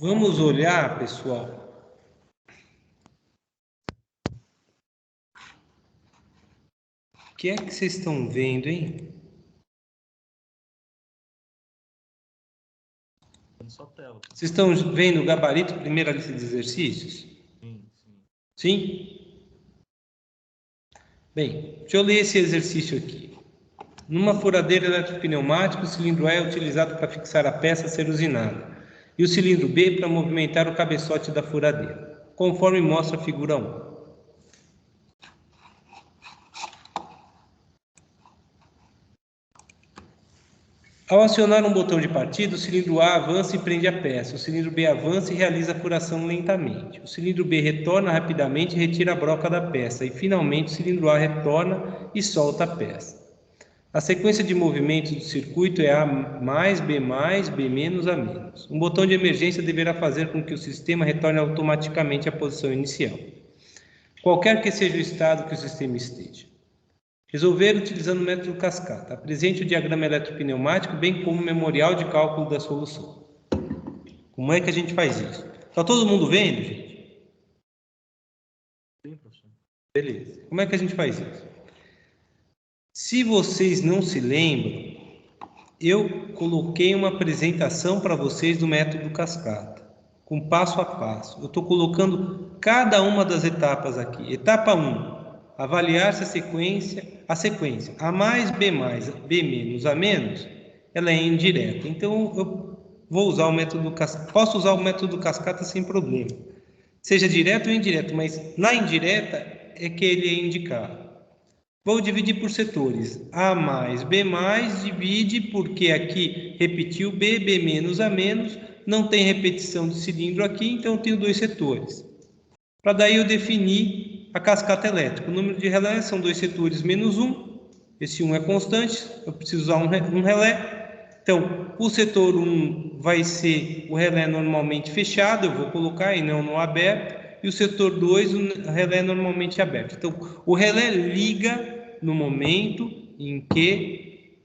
Vamos olhar, pessoal. O que é que vocês estão vendo, hein? Só tela. Vocês estão vendo o gabarito, primeira lista de exercícios? Sim. Sim? Bem, deixa eu ler esse exercício aqui. Numa furadeira eletropneumática, o cilindro A é utilizado para fixar a peça a ser usinada e o cilindro B para movimentar o cabeçote da furadeira, conforme mostra a figura 1. Ao acionar um botão de partida, o cilindro A avança e prende a peça. O cilindro B avança e realiza a furação lentamente. O cilindro B retorna rapidamente e retira a broca da peça. E, finalmente, o cilindro A retorna e solta a peça. A sequência de movimentos do circuito é A mais, B mais, B menos, A menos. Um botão de emergência deverá fazer com que o sistema retorne automaticamente à posição inicial, qualquer que seja o estado que o sistema esteja. Resolver utilizando o método cascata. Apresente o diagrama eletropneumático, bem como o memorial de cálculo da solução. Como é que a gente faz isso? Está todo mundo vendo, gente? Sim, professor. Beleza. Como é que a gente faz isso? Se vocês não se lembram, eu coloquei uma apresentação para vocês do método cascata, com passo a passo. Eu estou colocando cada uma das etapas aqui. Etapa 1. Avaliar se a sequência A mais, B menos, A menos, ela é indireta. Então, eu vou usar o método cascata. Posso usar o método cascata sem problema. Seja direto ou indireto, mas na indireta é que ele é indicado. Vou dividir por setores. A mais, B mais, divide, porque aqui repetiu B, B menos, A menos. Não tem repetição de cilindro aqui, então eu tenho dois setores. Para daí eu definir a cascata elétrica. O número de relés são dois setores menos um. Esse 1 é constante, eu preciso usar um relé. Então, o setor 1 vai ser o relé normalmente fechado, eu vou colocar e não no aberto. E o setor 2, o relé normalmente aberto. Então, o relé liga no momento em que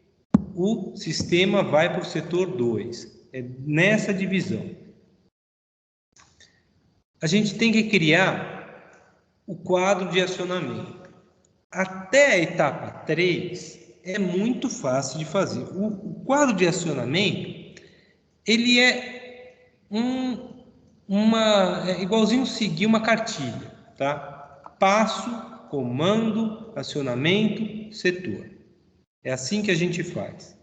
o sistema vai para o setor 2. É nessa divisão. A gente tem que criar o quadro de acionamento. Até a etapa 3 é muito fácil de fazer. O quadro de acionamento, ele é igualzinho seguir uma cartilha, tá? Passo, comando, acionamento, setor. É assim que a gente faz.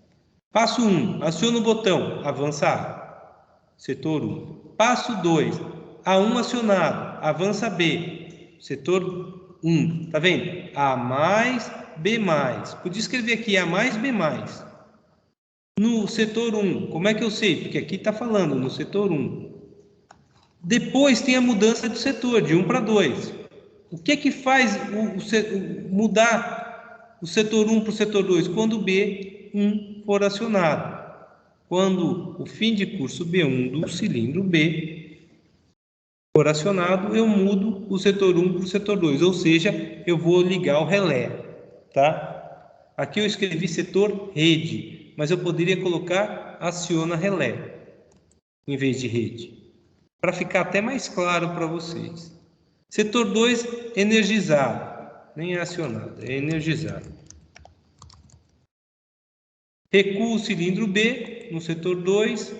Passo 1, aciona o botão, avança A, setor 1. Passo 2, A1 acionado, avança B, setor 1. Tá vendo? A mais, B mais. Podia escrever aqui A mais, B mais. No setor 1, como é que eu sei? Porque aqui está falando no setor 1. Depois tem a mudança de setor, de 1 para 2. O que é que faz mudar o setor 1 para o setor 2? Quando o B1 for acionado. Quando o fim de curso B1 do cilindro B for acionado, eu mudo o setor 1 para o setor 2, ou seja, eu vou ligar o relé, tá? Aqui eu escrevi setor rede, mas eu poderia colocar aciona relé, em vez de rede, para ficar até mais claro para vocês. Setor 2, energizado, nem é acionado, é energizado. Recua o cilindro B no setor 2,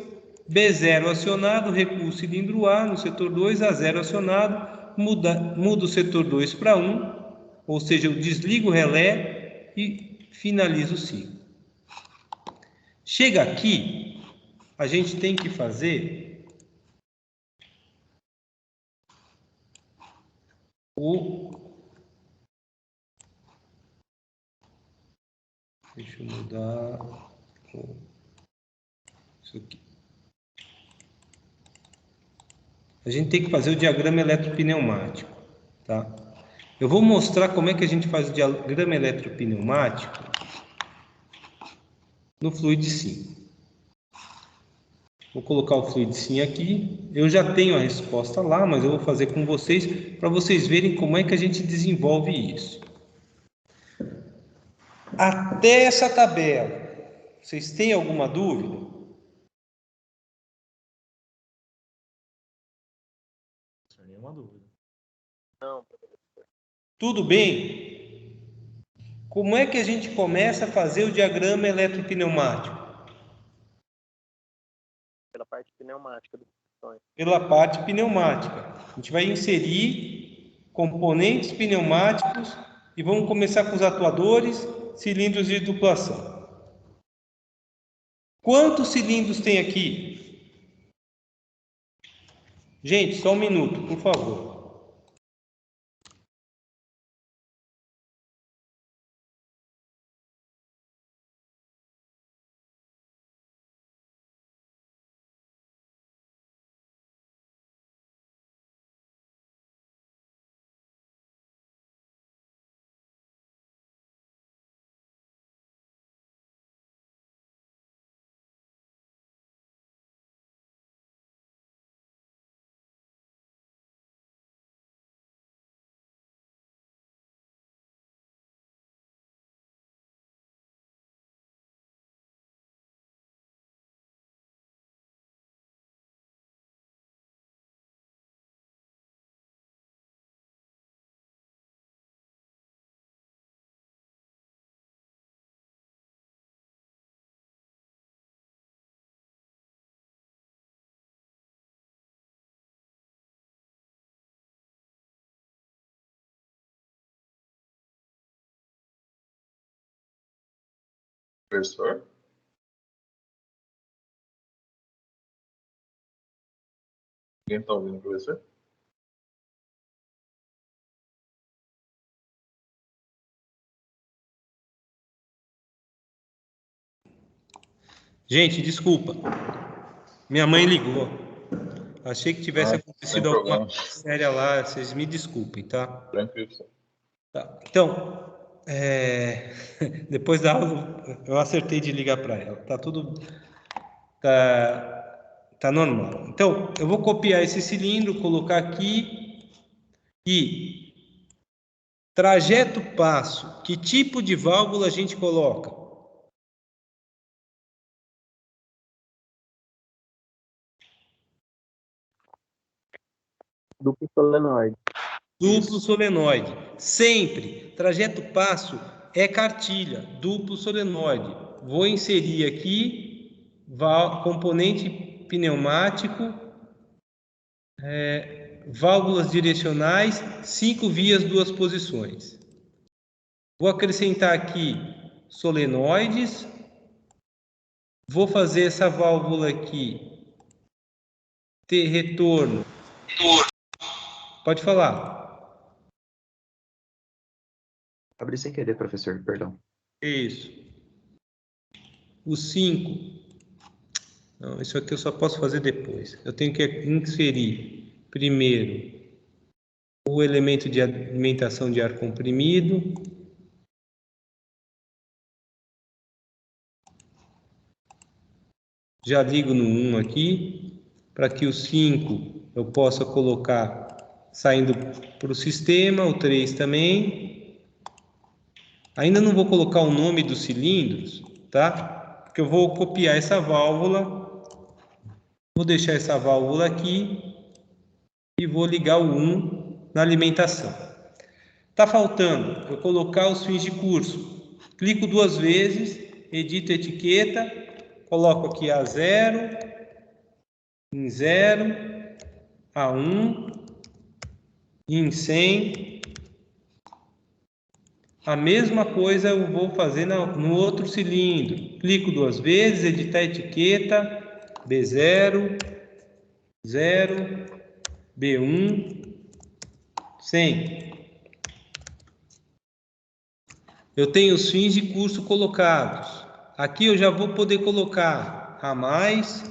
B0 acionado, recua o cilindro A no setor 2, A0 acionado, muda o setor 2 para 1, ou seja, eu desligo o relé e finalizo o ciclo. Chega aqui, a gente tem que fazer Deixa eu mudar isso aqui. A gente tem que fazer o diagrama eletropneumático, tá? Eu vou mostrar como é que a gente faz o diagrama eletropneumático no Fluid Sim. Vou colocar o Fluid Sim aqui. Eu já tenho a resposta lá, mas eu vou fazer com vocês para vocês verem como é que a gente desenvolve isso. Até essa tabela, vocês têm alguma dúvida? nenhuma dúvida. Não, Tudo bem? Como é que a gente começa a fazer o diagrama eletropneumático? pela parte pneumática do pistões. Pela parte pneumática. A gente vai inserir componentes pneumáticos e vamos começar com os atuadores, cilindros de duplação. Quantos cilindros tem aqui? Gente, só um minuto, por favor. Professor? Ninguém está ouvindo o professor? Gente, desculpa. Minha mãe ligou. Achei que tivesse acontecido alguma coisa séria lá. Vocês me desculpem, tá? Tranquilo. Tá. Então, depois da aula, eu acertei de ligar para ela. Tá tudo... Tá normal. Então, eu vou copiar esse cilindro, colocar aqui e trajeto passo. Que tipo de válvula a gente coloca? Duplo solenoide. Duplo solenoide. Sempre. Trajeto passo é cartilha, duplo solenoide. Vou inserir aqui componente pneumático, válvulas direcionais, 5 vias, 2 posições. Vou acrescentar aqui solenoides. Vou fazer essa válvula aqui ter retorno. Pode falar. Abri sem querer, professor, perdão. Isso. O 5. Não, isso aqui eu só posso fazer depois. Eu tenho que inserir primeiro o elemento de alimentação de ar comprimido. Já ligo no 1 aqui, para que o 5 eu possa colocar saindo para o sistema, o 3 também. Ainda não vou colocar o nome dos cilindros, tá? Porque eu vou copiar essa válvula. Vou deixar essa válvula aqui e vou ligar o 1 na alimentação. Tá faltando eu colocar os fins de curso. Clico 2 vezes, edito a etiqueta, coloco aqui A0, em 0, A1, em 100. A mesma coisa eu vou fazer no outro cilindro. Clico 2 vezes, editar a etiqueta, B0, 0, B1, 100. Eu tenho os fins de curso colocados. Aqui eu já vou poder colocar a mais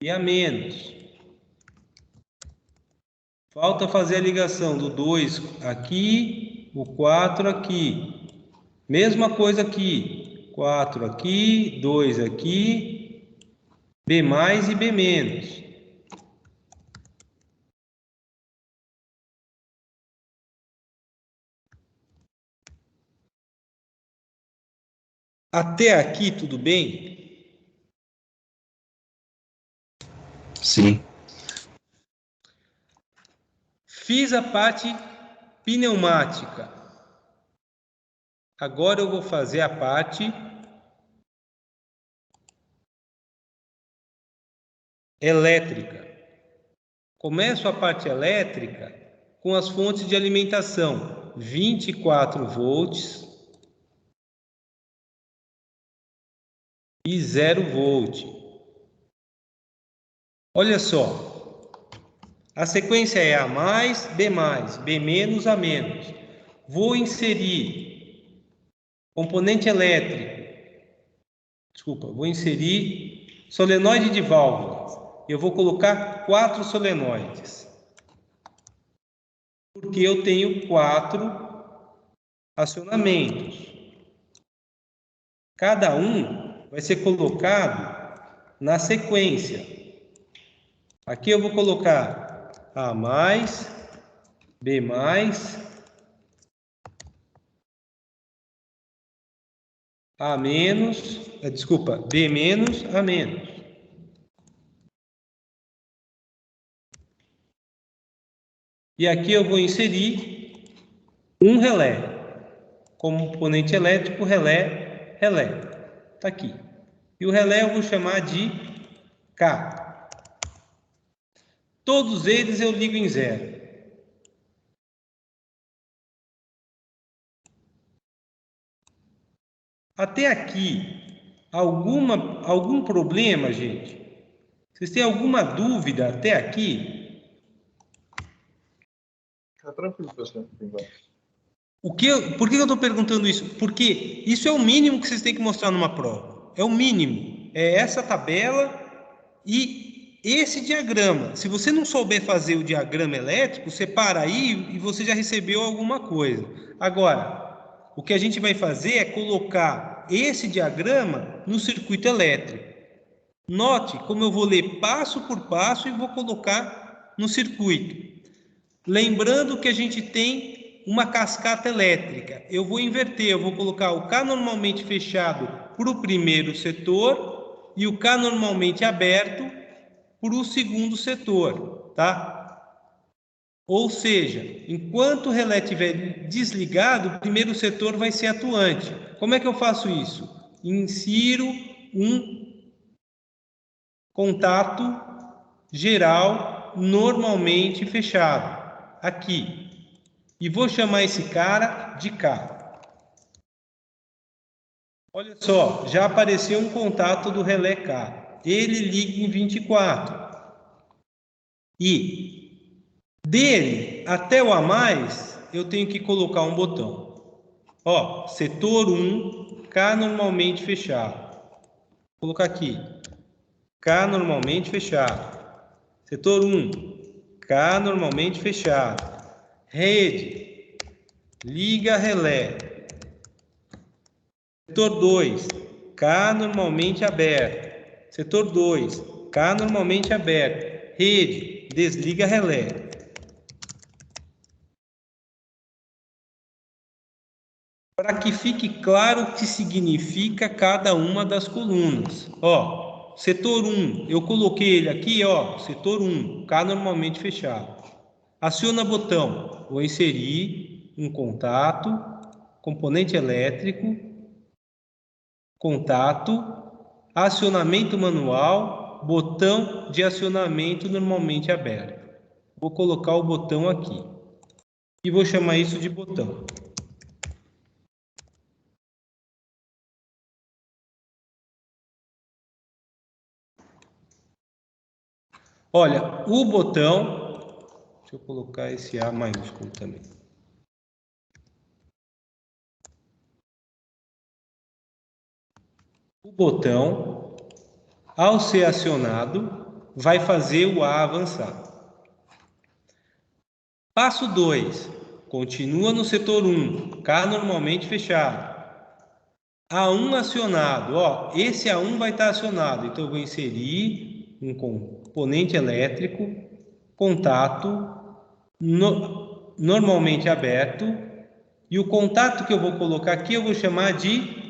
e a menos. Falta fazer a ligação do 2 aqui, o 4 aqui. Mesma coisa aqui. 4 aqui, 2 aqui, B mais e B menos. Até aqui tudo bem? Sim. Fiz a parte pneumática. Agora eu vou fazer a parte elétrica. Começo a parte elétrica com as fontes de alimentação. 24 volts e 0 volt. Olha só. A sequência é A mais, B mais, B menos, A menos. Vou inserir componente elétrico. Desculpa, vou inserir solenoide de válvulas. Eu vou colocar 4 solenoides. Porque eu tenho 4 acionamentos. Cada um vai ser colocado na sequência. Aqui eu vou colocar A mais, B mais, A menos, desculpa, B menos, A menos. E aqui eu vou inserir um relé. Componente elétrico, relé, relé. Está aqui. E o relé eu vou chamar de K. Todos eles eu ligo em 0. Até aqui, algum problema, gente? Vocês têm alguma dúvida até aqui? Tá tranquilo, professor. Por que eu estou perguntando isso? Porque isso é o mínimo que vocês têm que mostrar numa prova. É o mínimo. É essa tabela e esse diagrama. Se você não souber fazer o diagrama elétrico, você para aí e você já recebeu alguma coisa. Agora, o que a gente vai fazer é colocar esse diagrama no circuito elétrico. Note como eu vou ler passo por passo e vou colocar no circuito. Lembrando que a gente tem uma cascata elétrica. Eu vou inverter, eu vou colocar o K normalmente fechado para o primeiro setor e o K normalmente aberto para o segundo setor, tá? Ou seja, enquanto o relé estiver desligado, o primeiro setor vai ser atuante. Como é que eu faço isso? Insiro um contato geral normalmente fechado, aqui. E vou chamar esse cara de K. Olha só, já apareceu um contato do relé K. Ele liga em 24. E dele até o A mais, eu tenho que colocar um botão. Ó, setor 1, K normalmente fechado. Vou colocar aqui. K normalmente fechado. Setor 1, K normalmente fechado. Rede, liga relé. Setor 2, K normalmente aberto. Setor 2, K normalmente aberto. Rede, desliga relé. Para que fique claro o que significa cada uma das colunas. Ó, setor 1, eu coloquei ele aqui, ó, setor 1, K normalmente fechado. Aciona botão, vou inserir um contato, componente elétrico, contato, acionamento manual, botão de acionamento normalmente aberto. Vou colocar o botão aqui e vou chamar isso de botão. Olha, o botão, deixa eu colocar esse A maiúsculo também. O botão, ao ser acionado, vai fazer o A avançar. Passo 2, continua no setor 1, K normalmente fechado. A1 acionado, ó, esse A1 vai estar acionado, então eu vou inserir um componente elétrico, contato, normalmente aberto, e o contato que eu vou colocar aqui eu vou chamar de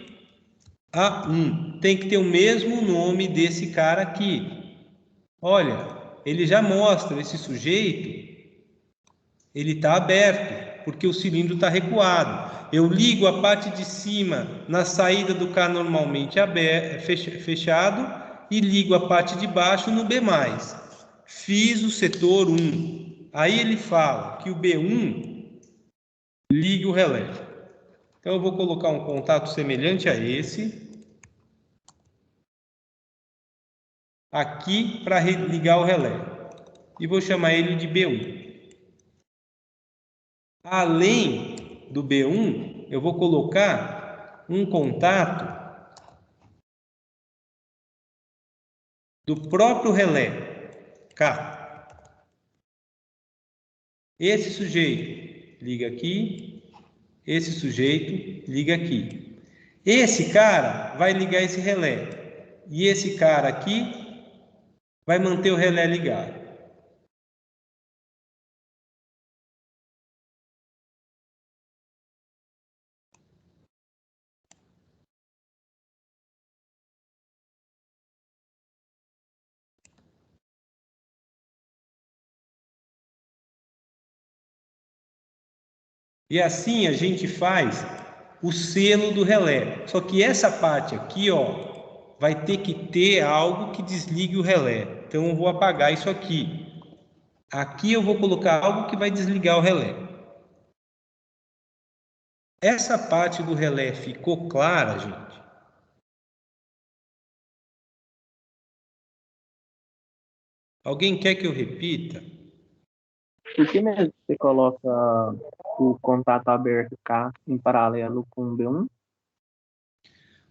A1. Tem que ter o mesmo nome desse cara aqui. Olha, ele já mostra esse sujeito, ele está aberto, porque o cilindro está recuado. Eu ligo a parte de cima na saída do K normalmente fechado e ligo a parte de baixo no B+. Fiz o setor 1. Aí ele fala que o B1 liga o relé. Então eu vou colocar um contato semelhante a esse aqui para ligar o relé. E vou chamar ele de B1. Além do B1, eu vou colocar um contato do próprio relé, K. Esse sujeito liga aqui, esse sujeito liga aqui. Esse cara vai ligar esse relé. E esse cara aqui vai manter o relé ligado. E assim a gente faz o selo do relé. Só que essa parte aqui, ó, vai ter que ter algo que desligue o relé. Então eu vou apagar isso aqui. Aqui eu vou colocar algo que vai desligar o relé. Essa parte do relé ficou clara, gente? Alguém quer que eu repita? Por que mesmo você coloca o contato aberto K em paralelo com o B1?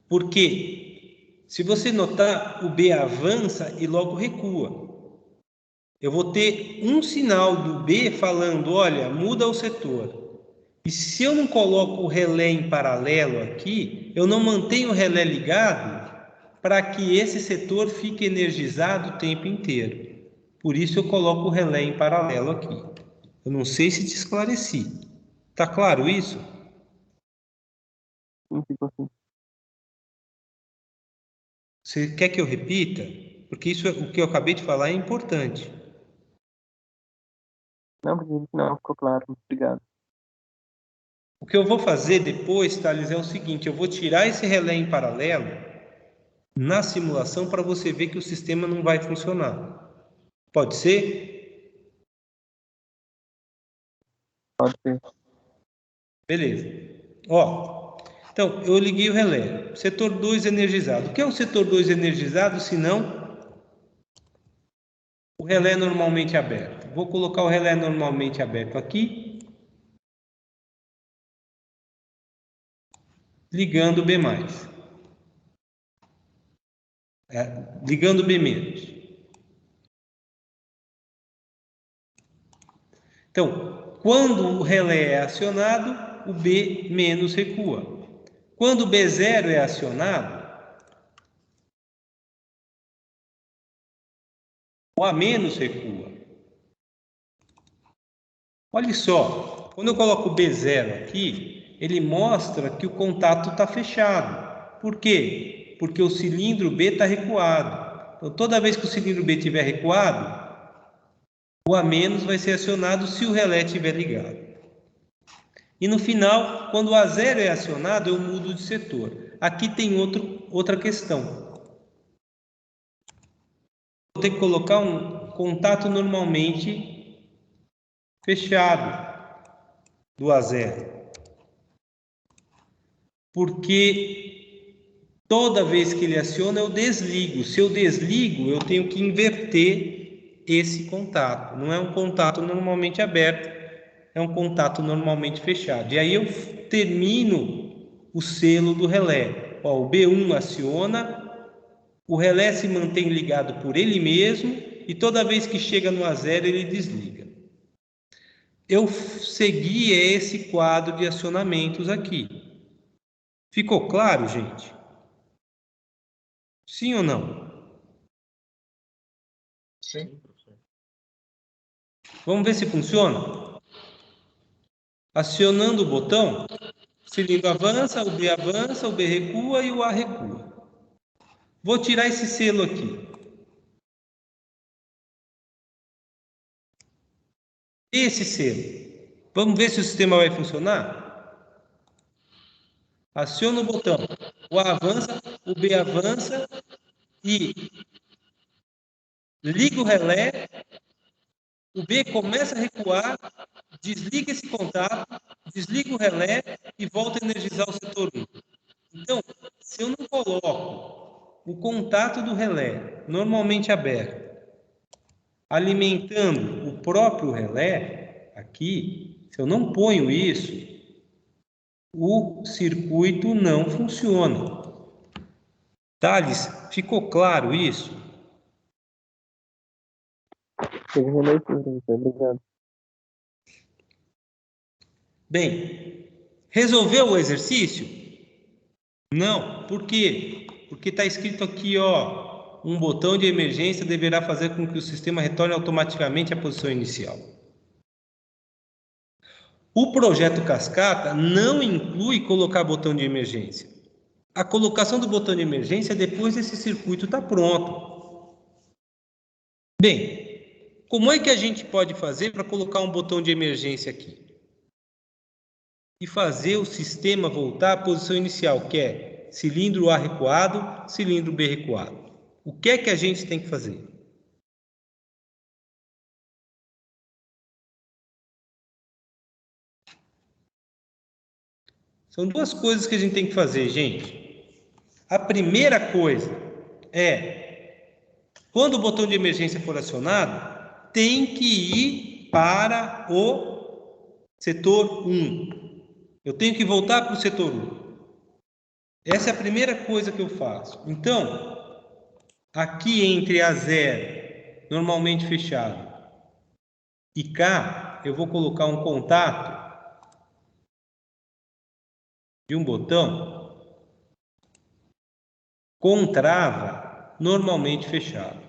Porque, se você notar, o B avança e logo recua. Eu vou ter um sinal do B falando, olha, muda o setor. E se eu não coloco o relé em paralelo aqui, eu não mantenho o relé ligado para que esse setor fique energizado o tempo inteiro. Por isso eu coloco o relé em paralelo aqui. Eu não sei se te esclareci. Tá claro isso? Não ficou assim. Você quer que eu repita? Porque isso, o que eu acabei de falar é importante. Não, ficou claro. Obrigado. O que eu vou fazer depois, Thales, é o seguinte: eu vou tirar esse relé em paralelo na simulação para você ver que o sistema não vai funcionar. Pode ser? Pode ser. Beleza. Ó, então, eu liguei o relé. Setor 2 energizado. O que é o setor 2 energizado, se não o relé normalmente aberto? Vou colocar o relé normalmente aberto aqui, ligando o B+. Ligando o B-. Então, quando o relé é acionado, o B- recua. Quando o B0 é acionado, o A- recua. Olha só, quando eu coloco o B0 aqui, ele mostra que o contato está fechado. Por quê? Porque o cilindro B está recuado. Então, toda vez que o cilindro B estiver recuado, o A- vai ser acionado se o relé estiver ligado. E no final, quando o A0 é acionado, eu mudo de setor. Aqui tem outra questão. Vou ter que colocar um contato normalmente fechado do A0. Porque toda vez que ele aciona, eu desligo. Se eu desligo, eu tenho que inverter esse contato. Não é um contato normalmente aberto, é um contato normalmente fechado. E aí eu termino o selo do relé. Ó, o B1 aciona, o relé se mantém ligado por ele mesmo e toda vez que chega no A0 ele desliga. Eu segui esse quadro de acionamentos aqui. Ficou claro, gente? Sim ou não? Sim. Sim, professor. Vamos ver se funciona? Acionando o botão, o cilindro avança, o B recua e o A recua. Vou tirar esse selo aqui. esse selo. Vamos ver se o sistema vai funcionar? Aciona o botão. O A avança, o B avança e liga o relé. O B começa a recuar, desliga esse contato, desliga o relé e volta a energizar o setor 1. Então, se eu não coloco o contato do relé normalmente aberto, alimentando o próprio relé, aqui, se eu não ponho isso, o circuito não funciona. Thales, ficou claro isso? Teve releitura, professor. Obrigado. Bem, resolveu o exercício? Não. Por quê? Porque está escrito aqui, ó, um botão de emergência deverá fazer com que o sistema retorne automaticamente à posição inicial. O projeto cascata não inclui colocar botão de emergência. A colocação do botão de emergência é depois desse circuito estar pronto. Bem, como é que a gente pode fazer para colocar um botão de emergência aqui? E fazer o sistema voltar à posição inicial, que é cilindro A recuado, cilindro B recuado. O que é que a gente tem que fazer? São duas coisas que a gente tem que fazer, gente. A primeira coisa é, quando o botão de emergência for acionado, tem que ir para o setor 1. Eu tenho que voltar para o setor 1. Essa é a primeira coisa que eu faço. Então, aqui entre A0, normalmente fechado, e K, eu vou colocar um contato de um botão com trava, normalmente fechado.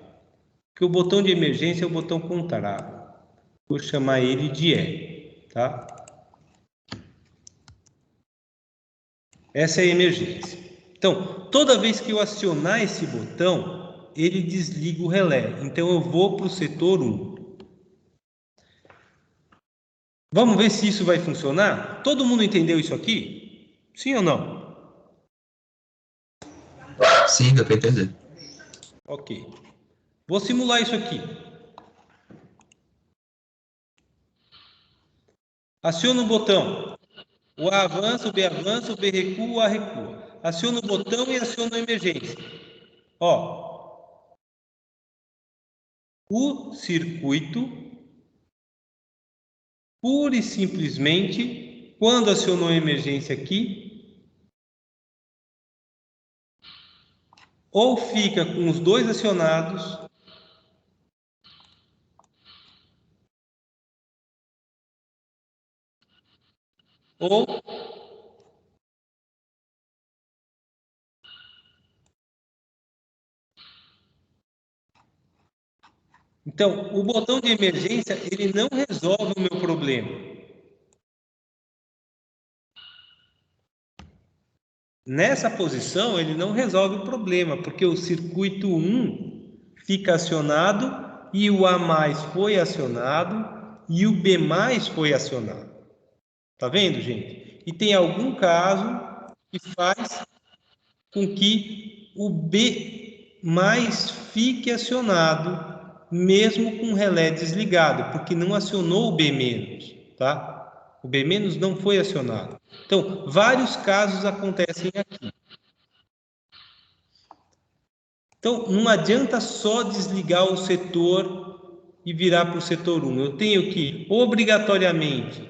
Porque o botão de emergência é o botão com trava. Vou chamar ele de E, tá? Essa é a emergência. Então, toda vez que eu acionar esse botão, ele desliga o relé. Então, eu vou para o setor 1. Vamos ver se isso vai funcionar? Todo mundo entendeu isso aqui? Sim ou não? Sim, dá para entender. Ok. Vou simular isso aqui. Aciona o botão. O A avança, o B avança, o B recua, o A recua. Aciona o botão e aciona a emergência. Ó. O circuito, pura e simplesmente, quando acionou a emergência aqui, ou fica com os dois acionados, ou então, o botão de emergência, ele não resolve o meu problema. Nessa posição, ele não resolve o problema, porque o circuito 1 fica acionado e o A mais foi acionado e o B mais foi acionado. Tá vendo, gente? E tem algum caso que faz com que o B mais fique acionado, mesmo com o relé desligado, porque não acionou o B menos, tá? O B menos não foi acionado. Então, vários casos acontecem aqui. Então, não adianta só desligar o setor e virar para o setor 1. Eu tenho que, obrigatoriamente,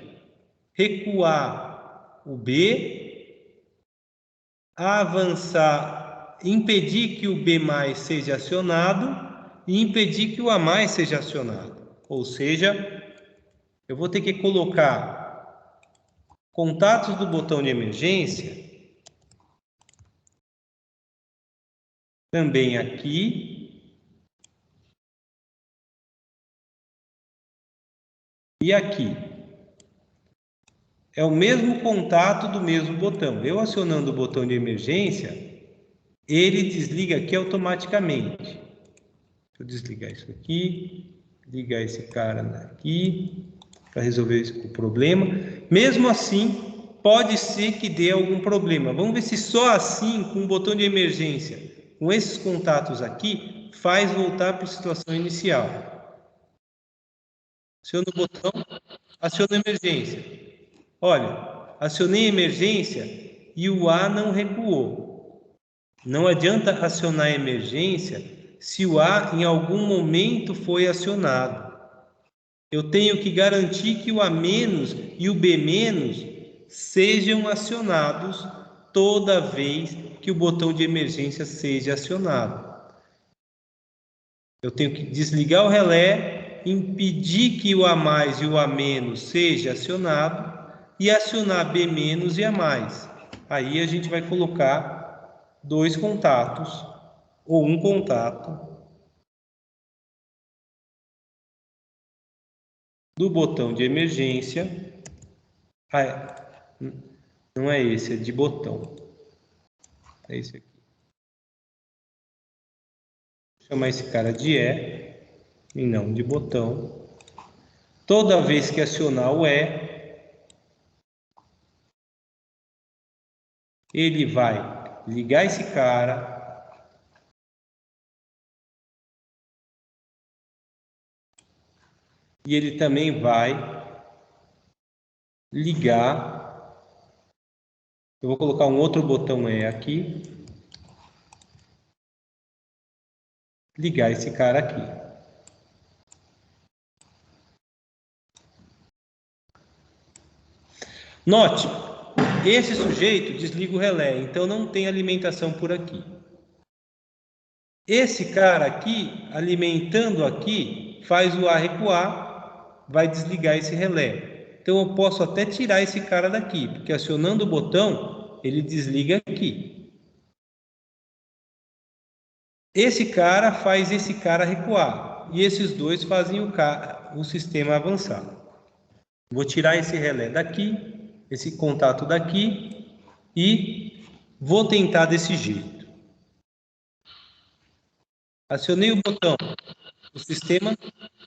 recuar o B, avançar, impedir que o B mais seja acionado e impedir que o A mais seja acionado. Ou seja, eu vou ter que colocar contatos do botão de emergência também aqui e aqui. É o mesmo contato do mesmo botão. Eu acionando o botão de emergência, ele desliga aqui automaticamente. Deixa eu desligar isso aqui, ligar esse cara aqui, para resolver o problema. Mesmo assim, pode ser que dê algum problema. Vamos ver se só assim, com o botão de emergência, com esses contatos aqui, faz voltar para a situação inicial. Aciona o botão, aciona a emergência. Olha, acionei a emergência e o A não recuou. Não adianta acionar a emergência se o A em algum momento foi acionado. Eu tenho que garantir que o A- e o B- sejam acionados toda vez que o botão de emergência seja acionado. Eu tenho que desligar o relé, impedir que o A+ e o A- seja acionado e acionar B- e A+. Aí a gente vai colocar 2 contatos ou um contato do botão de emergência. Não é esse, é de botão. É esse aqui. Vou chamar esse cara de E não de botão. Toda vez que acionar o ele vai ligar esse cara e ele também vai ligar. Eu vou colocar um outro botão aqui, ligar esse cara aqui. Note, esse sujeito desliga o relé, então não tem alimentação por aqui. Esse cara aqui, alimentando aqui, faz o A recuar, vai desligar esse relé. Então eu posso até tirar esse cara daqui, porque acionando o botão, ele desliga aqui. Esse cara faz esse cara recuar, e esses dois fazem o sistema avançar. Vou tirar esse relé daqui, esse contato daqui, e vou tentar desse jeito. Acionei o botão, o sistema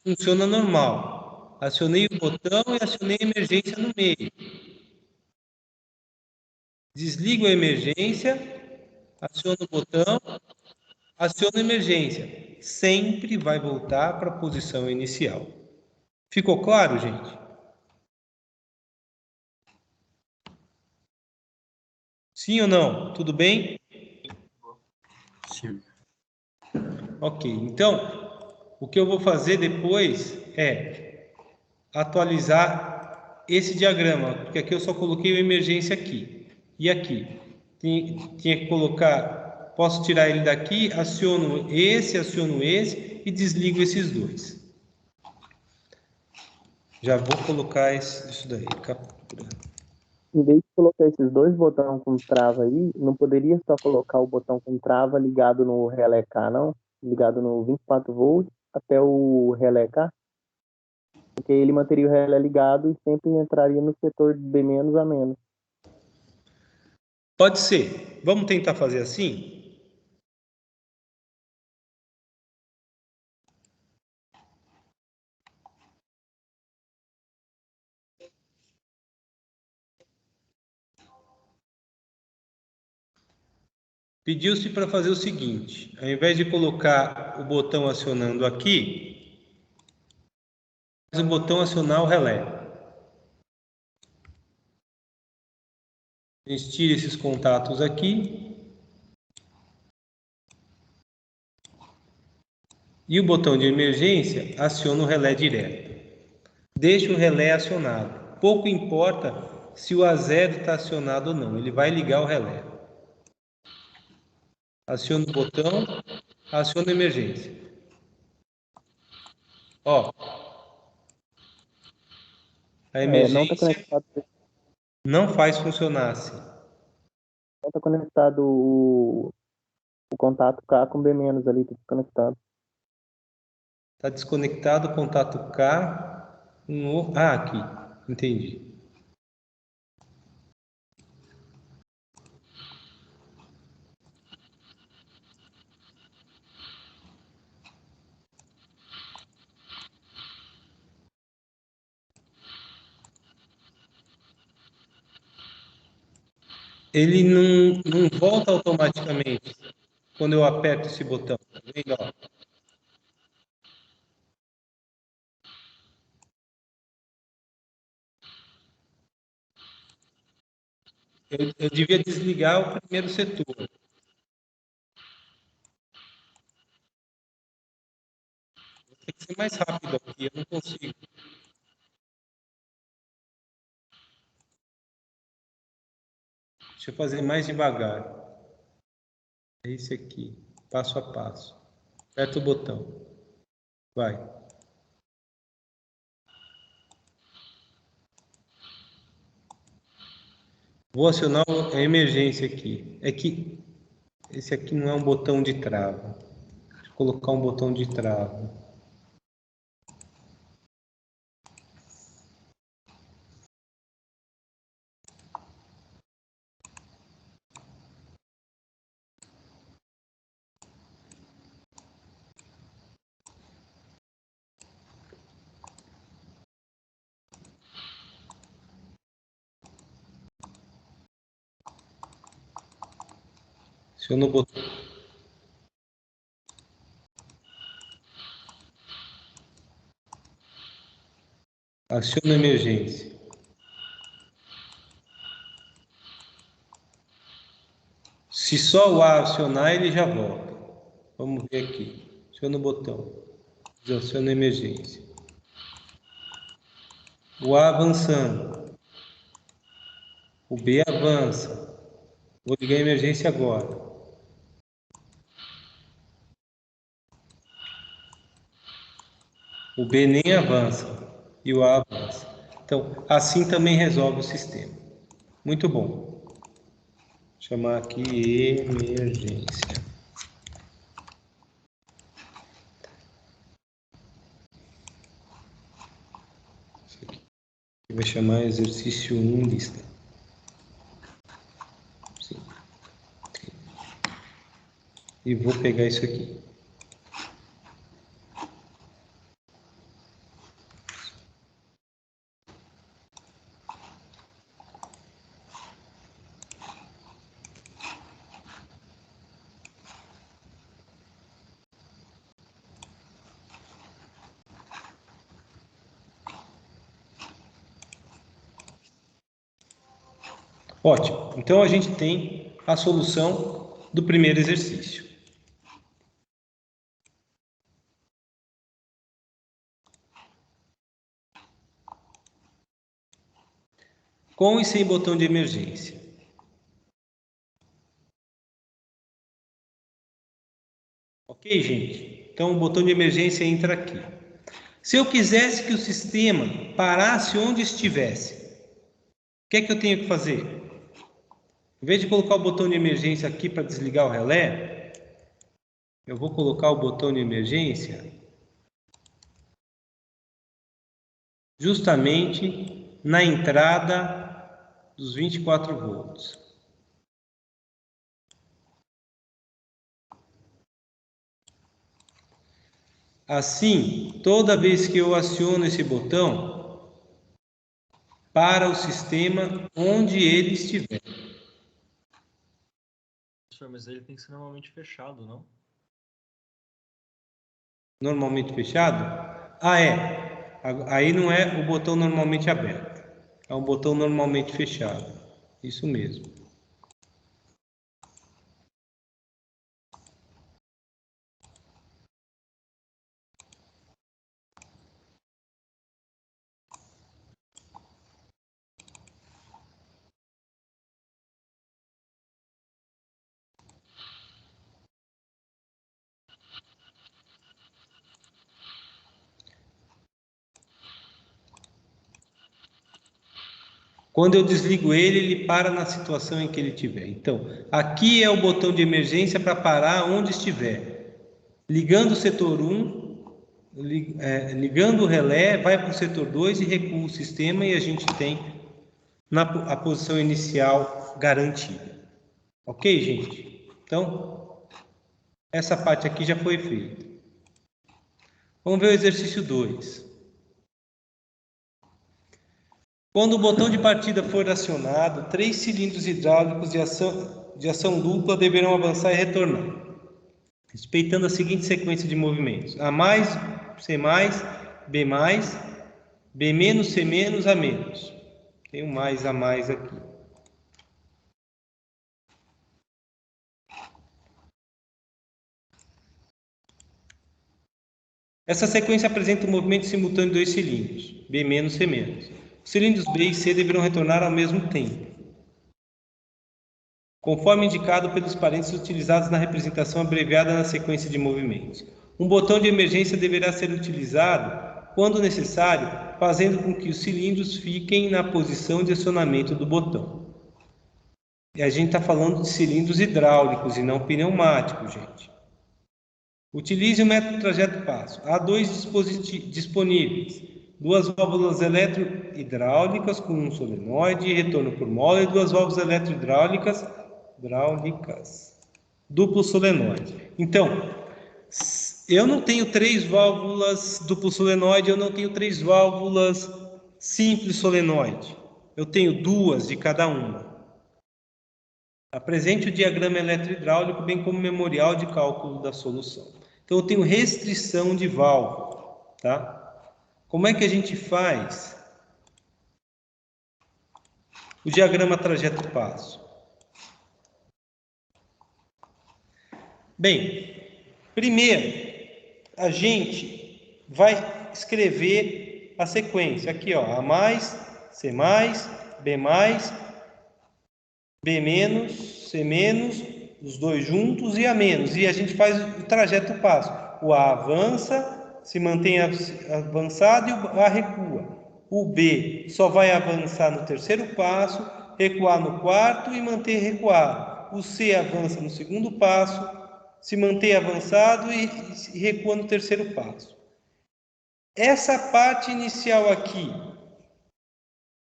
funciona normal. Acionei o botão e acionei a emergência no meio. Desligo a emergência, aciono o botão, aciono a emergência. Sempre vai voltar para a posição inicial. Ficou claro, gente? Sim ou não? Tudo bem? Sim. Ok, então, o que eu vou fazer depois é atualizar esse diagrama, porque aqui eu só coloquei a emergência aqui e aqui. Tinha que colocar, posso tirar ele daqui, aciono esse e desligo esses dois. Já vou colocar isso daí, captura. Em vez de colocar esses dois botões com trava aí, não poderia só colocar o botão com trava ligado no relé K, não? Ligado no 24 volts até o relé K? Porque ele manteria o relé ligado e sempre entraria no setor de B- a menos. Pode ser. Vamos tentar fazer assim? Pediu-se para fazer o seguinte: ao invés de colocar o botão acionando aqui, faz o botão acionar o relé. A gente tira esses contatos aqui e o botão de emergência aciona o relé direto. Deixa o relé acionado. Pouco importa se o A0 está acionado ou não, ele vai ligar o relé. Aciona o botão, aciona a emergência. Ó, a Não está emergência conectado, não faz funcionar assim. não tá conectado o contato K com B- ali, tá desconectado. Está desconectado o contato K. Aqui, entendi. ele não volta automaticamente quando eu aperto esse botão. Tá vendo? Ó? Eu devia desligar o primeiro setor. Tem que ser mais rápido aqui, eu não consigo. Deixa eu fazer mais devagar. É esse aqui, passo a passo. Aperta o botão. Vai. Vou acionar a emergência aqui. É que esse aqui não é um botão de trava. Deixa eu colocar um botão de trava. Aciona o botão. Aciona a emergência. Se só o A acionar, ele já volta. Vamos ver aqui. Aciona o botão. Aciona a emergência. O A avançando. O B avança. Vou ligar a emergência agora. O B nem avança. E o A avança. Então, assim também resolve o sistema. Muito bom. Vou chamar aqui emergência. Isso aqui vai chamar exercício 1 lista. Sim. E vou pegar isso aqui. Ótimo. Então a gente tem a solução do primeiro exercício. Com e sem botão de emergência. Ok, gente? Então o botão de emergência entra aqui. Se eu quisesse que o sistema parasse onde estivesse, o que é que eu tenho que fazer? Em vez de colocar o botão de emergência aqui para desligar o relé, eu vou colocar o botão de emergência justamente na entrada dos 24 volts. Assim, toda vez que eu aciono esse botão, para o sistema onde ele estiver. Professor, mas ele tem que ser normalmente fechado, não? Normalmente fechado? Ah, é. Aí não é o botão normalmente aberto. É um botão normalmente fechado. Isso mesmo. Quando eu desligo ele, ele para na situação em que ele estiver. Então, aqui é o botão de emergência para parar onde estiver. Ligando o setor 1, ligando o relé, vai para o setor 2 e recua o sistema e a gente tem a posição inicial garantida. Ok, gente? Então, essa parte aqui já foi feita. Vamos ver o exercício 2. Quando o botão de partida for acionado, 3 cilindros hidráulicos de ação dupla deverão avançar e retornar, respeitando a seguinte sequência de movimentos: A mais, C mais, B mais, B menos, C menos, A menos. Tem um mais a mais aqui. Essa sequência apresenta o movimento simultâneo de 2 cilindros, B menos, C menos. Os cilindros B e C deverão retornar ao mesmo tempo, conforme indicado pelos parênteses utilizados na representação abreviada na sequência de movimentos. Um botão de emergência deverá ser utilizado, quando necessário, fazendo com que os cilindros fiquem na posição de acionamento do botão. E a gente está falando de cilindros hidráulicos e não pneumáticos, gente. Utilize o método trajeto-passo. Há 2 dispositivos disponíveis: 2 válvulas eletrohidráulicas com um solenoide e retorno por mola, e 2 válvulas eletrohidráulicas duplo solenoide. Então, eu não tenho 3 válvulas duplo solenoide, eu não tenho 3 válvulas simples solenoide. Eu tenho 2 de cada uma. Apresente o diagrama eletrohidráulico, bem como o memorial de cálculo da solução. Então, eu tenho restrição de válvula, tá? Como é que a gente faz o diagrama trajeto-passo? Bem, primeiro, a gente vai escrever a sequência. Aqui, ó, A mais, C mais, B mais, B menos, C menos, os dois juntos e A menos. E a gente faz o trajeto-passo. O A avança, se mantém avançado e o A recua. O B só vai avançar no terceiro passo, recuar no quarto e manter recuado. O C avança no segundo passo, se mantém avançado e recua no terceiro passo. Essa parte inicial aqui,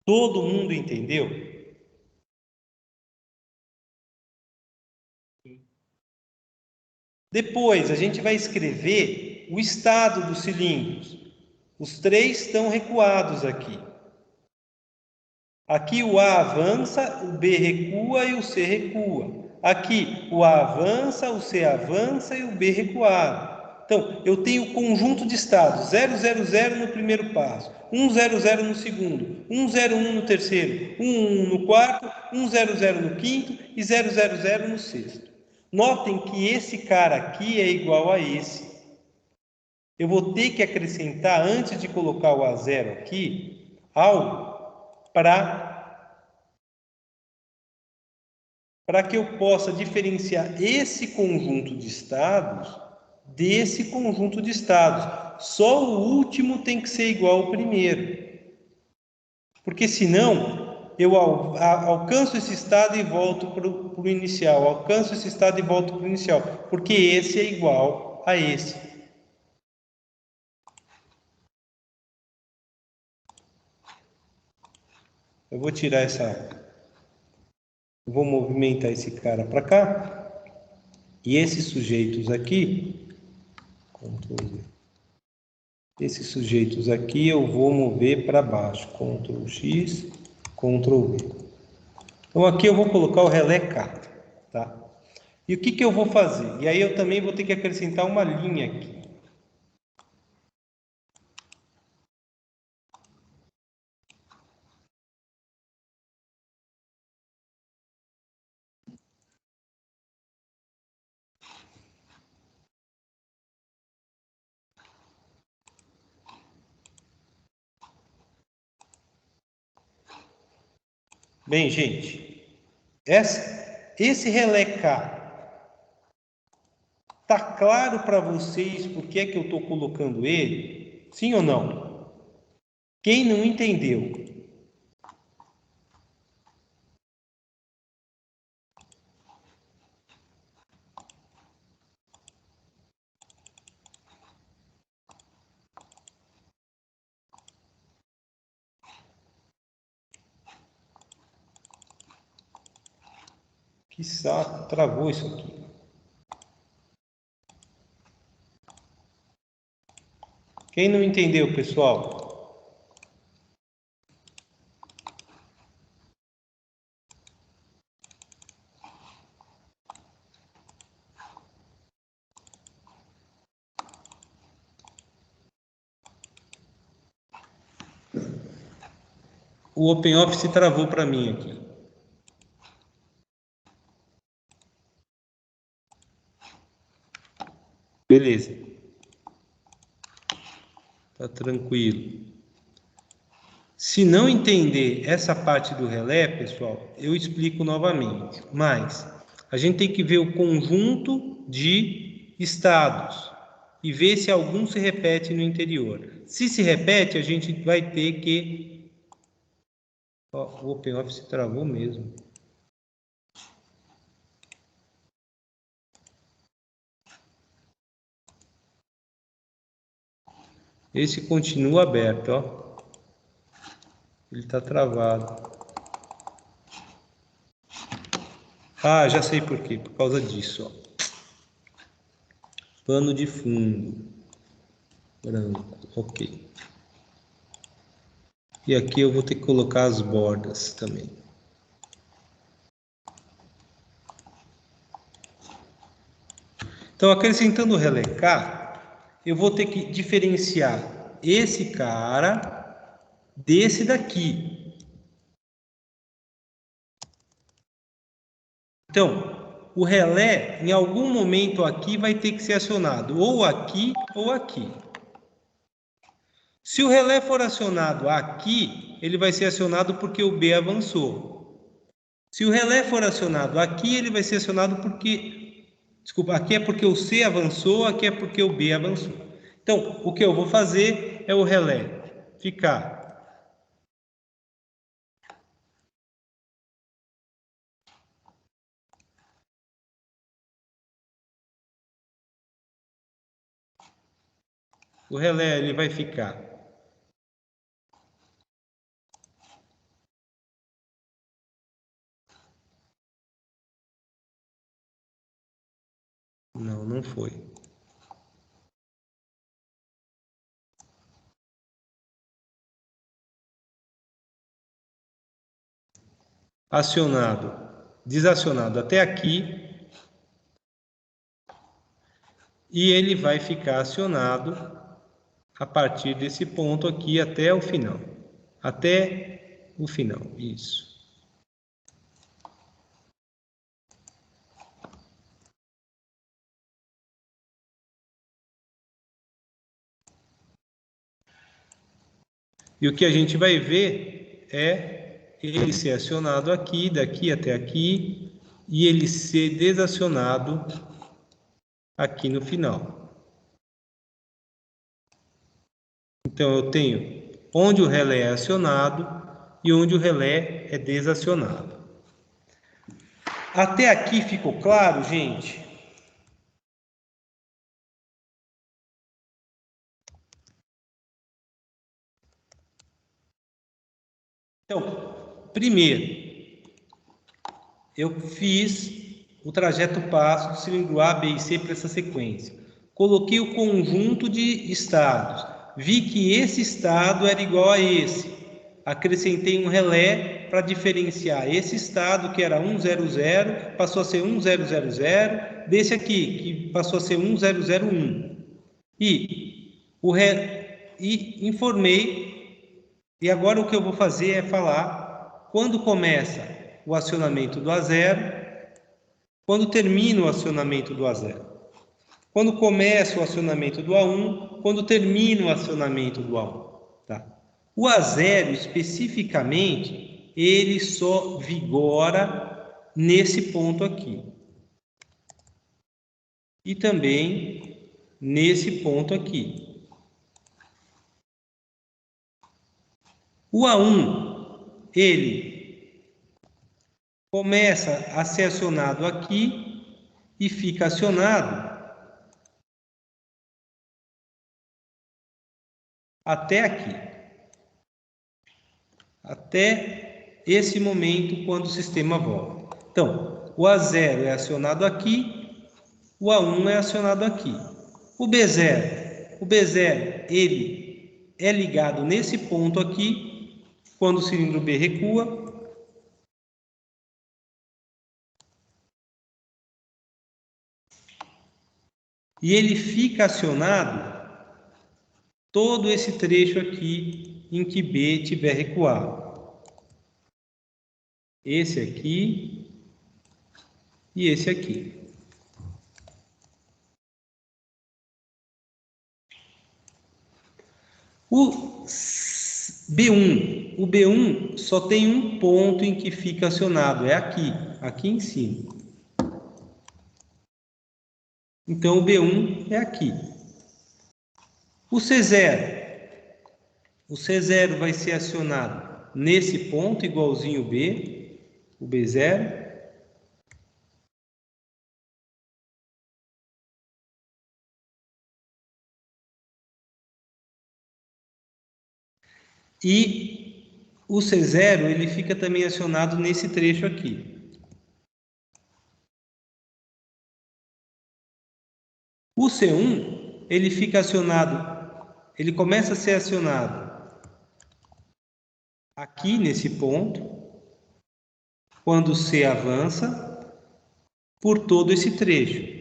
todo mundo entendeu? Depois, a gente vai escrever o estado dos cilindros. Os 3 estão recuados aqui. Aqui o A avança, o B recua e o C recua. Aqui o A avança, o C avança e o B recuado. Então, eu tenho o conjunto de estados: 0, 0, 0 no primeiro passo, 1, 0, 0 no segundo, 1, 0, 1 no terceiro, 1, 1 no quarto, 1, 0, 0 no quinto e 0, 0, 0 no sexto. Notem que esse cara aqui é igual a esse. Eu vou ter que acrescentar, antes de colocar o A0 aqui, algo para que eu possa diferenciar esse conjunto de estados desse conjunto de estados. Só o último tem que ser igual ao primeiro. Porque senão, eu alcanço esse estado e volto para o inicial. Alcanço esse estado e volto para o inicial. Porque esse é igual a esse. Eu vou tirar essa... Eu vou movimentar esse cara para cá. E esses sujeitos aqui... Ctrl V. Esses sujeitos aqui eu vou mover para baixo. Ctrl X, Ctrl V. Então aqui eu vou colocar o relé K, tá? E o que eu vou fazer? E aí eu também vou ter que acrescentar uma linha aqui. Bem, gente, esse relé K tá claro para vocês por que é que eu estou colocando ele? Sim ou não? Quem não entendeu? Que saco, travou isso aqui. Quem não entendeu, pessoal? O OpenOffice travou para mim aqui. Beleza. Tá tranquilo. Se não entender essa parte do relé, pessoal, eu explico novamente. Mas a gente tem que ver o conjunto de estados e ver se algum se repete no interior. Se se repete, a gente vai ter que... Ó, o OpenOffice travou mesmo. Esse continua aberto, ó. Ele está travado. Ah, já sei por quê. Por causa disso, ó. Pano de fundo. Branco. Ok. E aqui eu vou ter que colocar as bordas também. Então, acrescentando o relé K, eu vou ter que diferenciar esse cara desse daqui. Então, o relé, em algum momento aqui, vai ter que ser acionado, ou aqui ou aqui. Se o relé for acionado aqui, ele vai ser acionado porque o B avançou. Se o relé for acionado aqui, ele vai ser acionado porque... Desculpa, aqui é porque o C avançou, aqui é porque o B avançou. Então, o que eu vou fazer é o relé ficar... O relé ele vai ficar não foi. Acionado, desacionado até aqui. E ele vai ficar acionado a partir desse ponto aqui até o final. Até o final, isso. E o que a gente vai ver é ele ser acionado aqui, daqui até aqui, e ele ser desacionado aqui no final. Então, eu tenho onde o relé é acionado e onde o relé é desacionado. Até aqui ficou claro, gente? Então, primeiro, eu fiz o trajeto passo do cilindro A, B e C para essa sequência. Coloquei o conjunto de estados. Vi que esse estado era igual a esse. Acrescentei um relé para diferenciar esse estado, que era 100, passou a ser 1000, desse aqui, que passou a ser 1001. E informei. E agora o que eu vou fazer é falar quando começa o acionamento do A0, quando termina o acionamento do A0. Quando começa o acionamento do A1, quando termina o acionamento do A1. Tá? O A0, especificamente, ele só vigora nesse ponto aqui. E também nesse ponto aqui. O A1, ele começa a ser acionado aqui e fica acionado até aqui. Até esse momento, quando o sistema volta. Então, o A0 é acionado aqui, o A1 é acionado aqui. O B0, ele é ligado nesse ponto aqui, quando o cilindro B recua. E ele fica acionado todo esse trecho aqui em que B tiver recuado. esse aqui e esse aqui. O B1 só tem um ponto em que fica acionado, é aqui em cima. Então, o B1 é aqui. O C0 vai ser acionado nesse ponto, igualzinho o B0. E o C0, ele fica também acionado nesse trecho aqui. O C1, ele fica acionado, ele começa a ser acionado aqui nesse ponto, quando o C avança por todo esse trecho.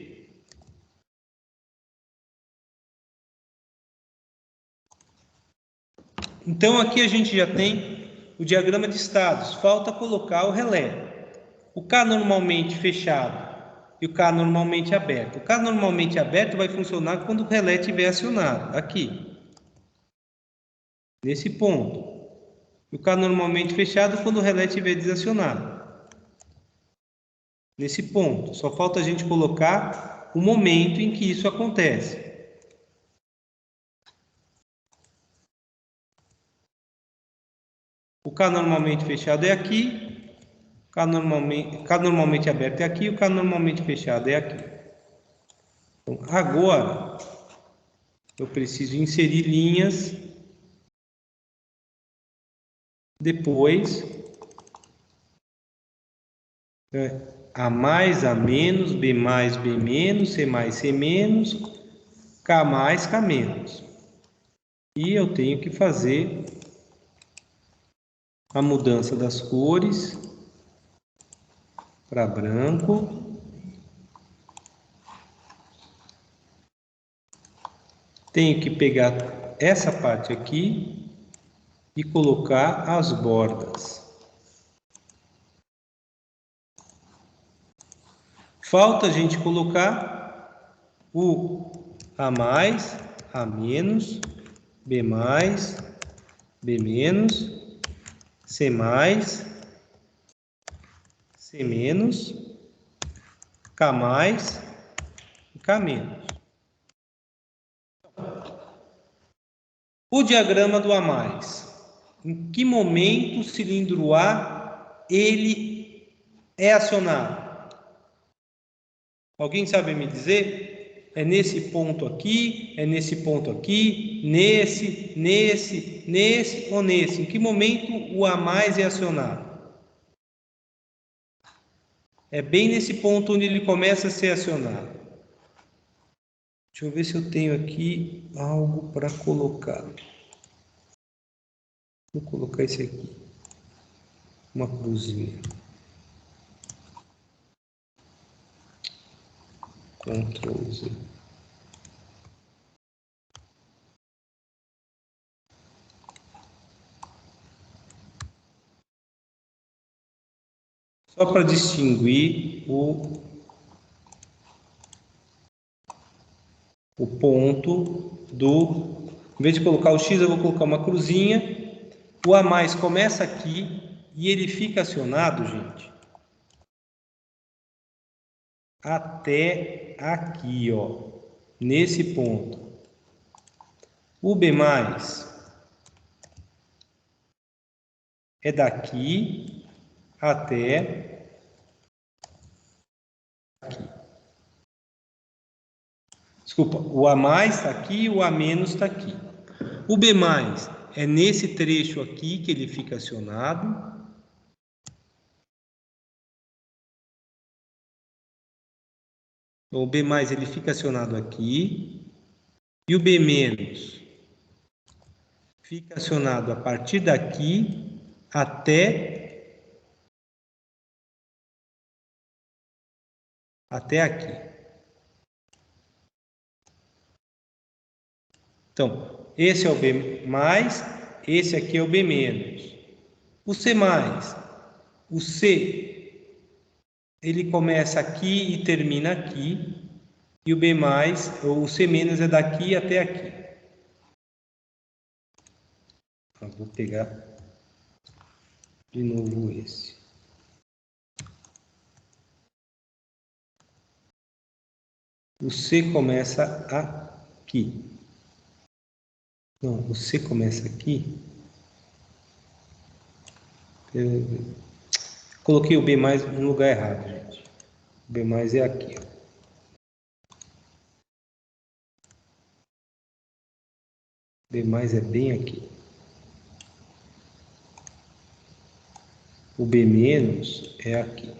Então aqui a gente já tem o diagrama de estados, falta colocar o relé. O K normalmente fechado e o K normalmente aberto. O K normalmente aberto vai funcionar quando o relé estiver acionado, aqui, nesse ponto. E o K normalmente fechado quando o relé estiver desacionado, nesse ponto. Só falta a gente colocar o momento em que isso acontece. O K normalmente fechado é aqui, K normalmente aberto é aqui, o K normalmente fechado é aqui. Então, agora, eu preciso inserir linhas, depois, A mais, A menos, B mais, B menos, C mais, C menos, K mais, K menos. E eu tenho que fazer a mudança das cores para branco. Tenho que pegar essa parte aqui e colocar as bordas. Falta a gente colocar o A mais, A menos, B mais, B menos, C mais, C menos, K mais e K menos. O diagrama do A mais. Em que momento o cilindro A ele é acionado? Alguém sabe me dizer? É nesse ponto aqui? É nesse ponto aqui? Nesse ou nesse? Em que momento o A mais é acionado? É bem nesse ponto onde ele começa a ser acionado. Deixa eu ver se eu tenho aqui algo para colocar. Vou colocar esse aqui. Uma cruzinha. Ctrl Z. Só para distinguir o ponto do... Em vez de colocar o X, eu vou colocar uma cruzinha. O A mais começa aqui e ele fica acionado, gente, até aqui, ó, nesse ponto. O B mais é daqui até aqui. Desculpa, o A mais está aqui, o A menos está aqui. O B mais é nesse trecho aqui que ele fica acionado. O B mais ele fica acionado aqui. E o B menos fica acionado a partir daqui até aqui. Então, esse é o B mais, esse aqui é o B menos. O C mais O C, ele começa aqui e termina aqui. E o B+, ou o C- é daqui até aqui. Então, vou pegar de novo esse. O C começa aqui. Não, o C começa aqui. Coloquei o B+ no lugar errado, gente. O B+ é aqui, ó. B+ é bem aqui. O B- é aqui.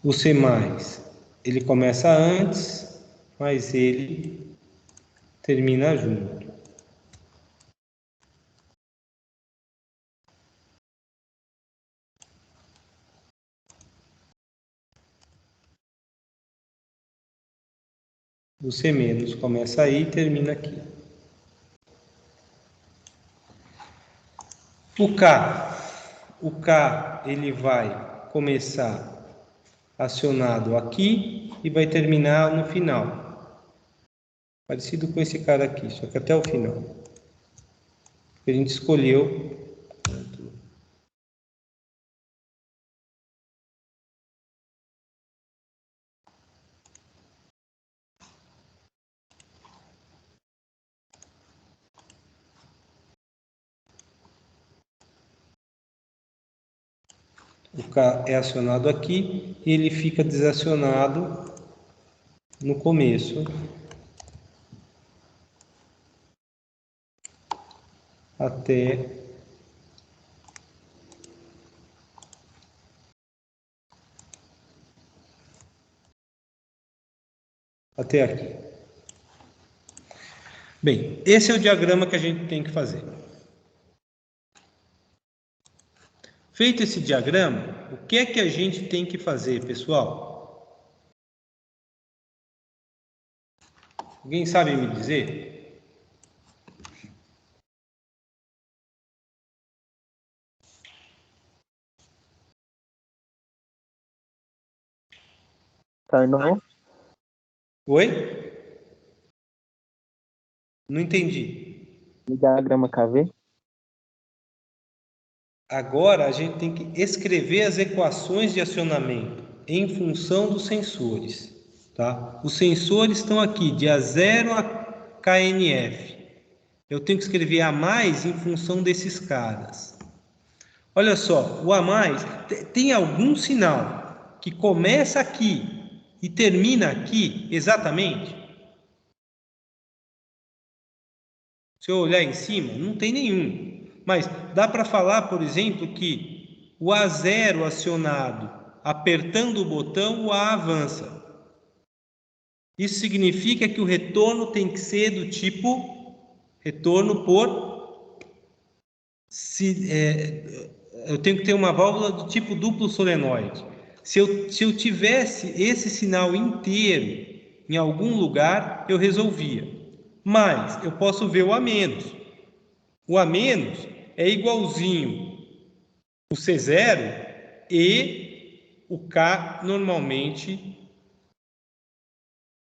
O C+, ele começa antes, mas ele termina junto. O C- começa aí e termina aqui. O K ele vai começar acionado aqui e vai terminar no final. Parecido com esse cara aqui, só que até o final. A gente escolheu. O K é acionado aqui e ele fica desacionado no começo até aqui. Bem, esse é o diagrama que a gente tem que fazer. Feito esse diagrama, o que é que a gente tem que fazer, pessoal? Alguém sabe me dizer? Carnot, Oi? Não entendi. diagrama KV. Agora a gente tem que escrever as equações de acionamento em função dos sensores. Tá? Os sensores estão aqui, de A0 a KNF. Eu tenho que escrever A mais em função desses caras. Olha só, o A mais tem algum sinal que começa aqui e termina aqui exatamente? Se eu olhar em cima, não tem nenhum. Mas dá para falar, por exemplo, que o A0 acionado, apertando o botão, o A avança. Isso significa que o retorno tem que ser do tipo retorno por... eu tenho que ter uma válvula do tipo duplo solenoide. Se eu tivesse esse sinal inteiro em algum lugar, eu resolvia. Mas eu posso ver o A-. O A- é igualzinho o C0 e o K normalmente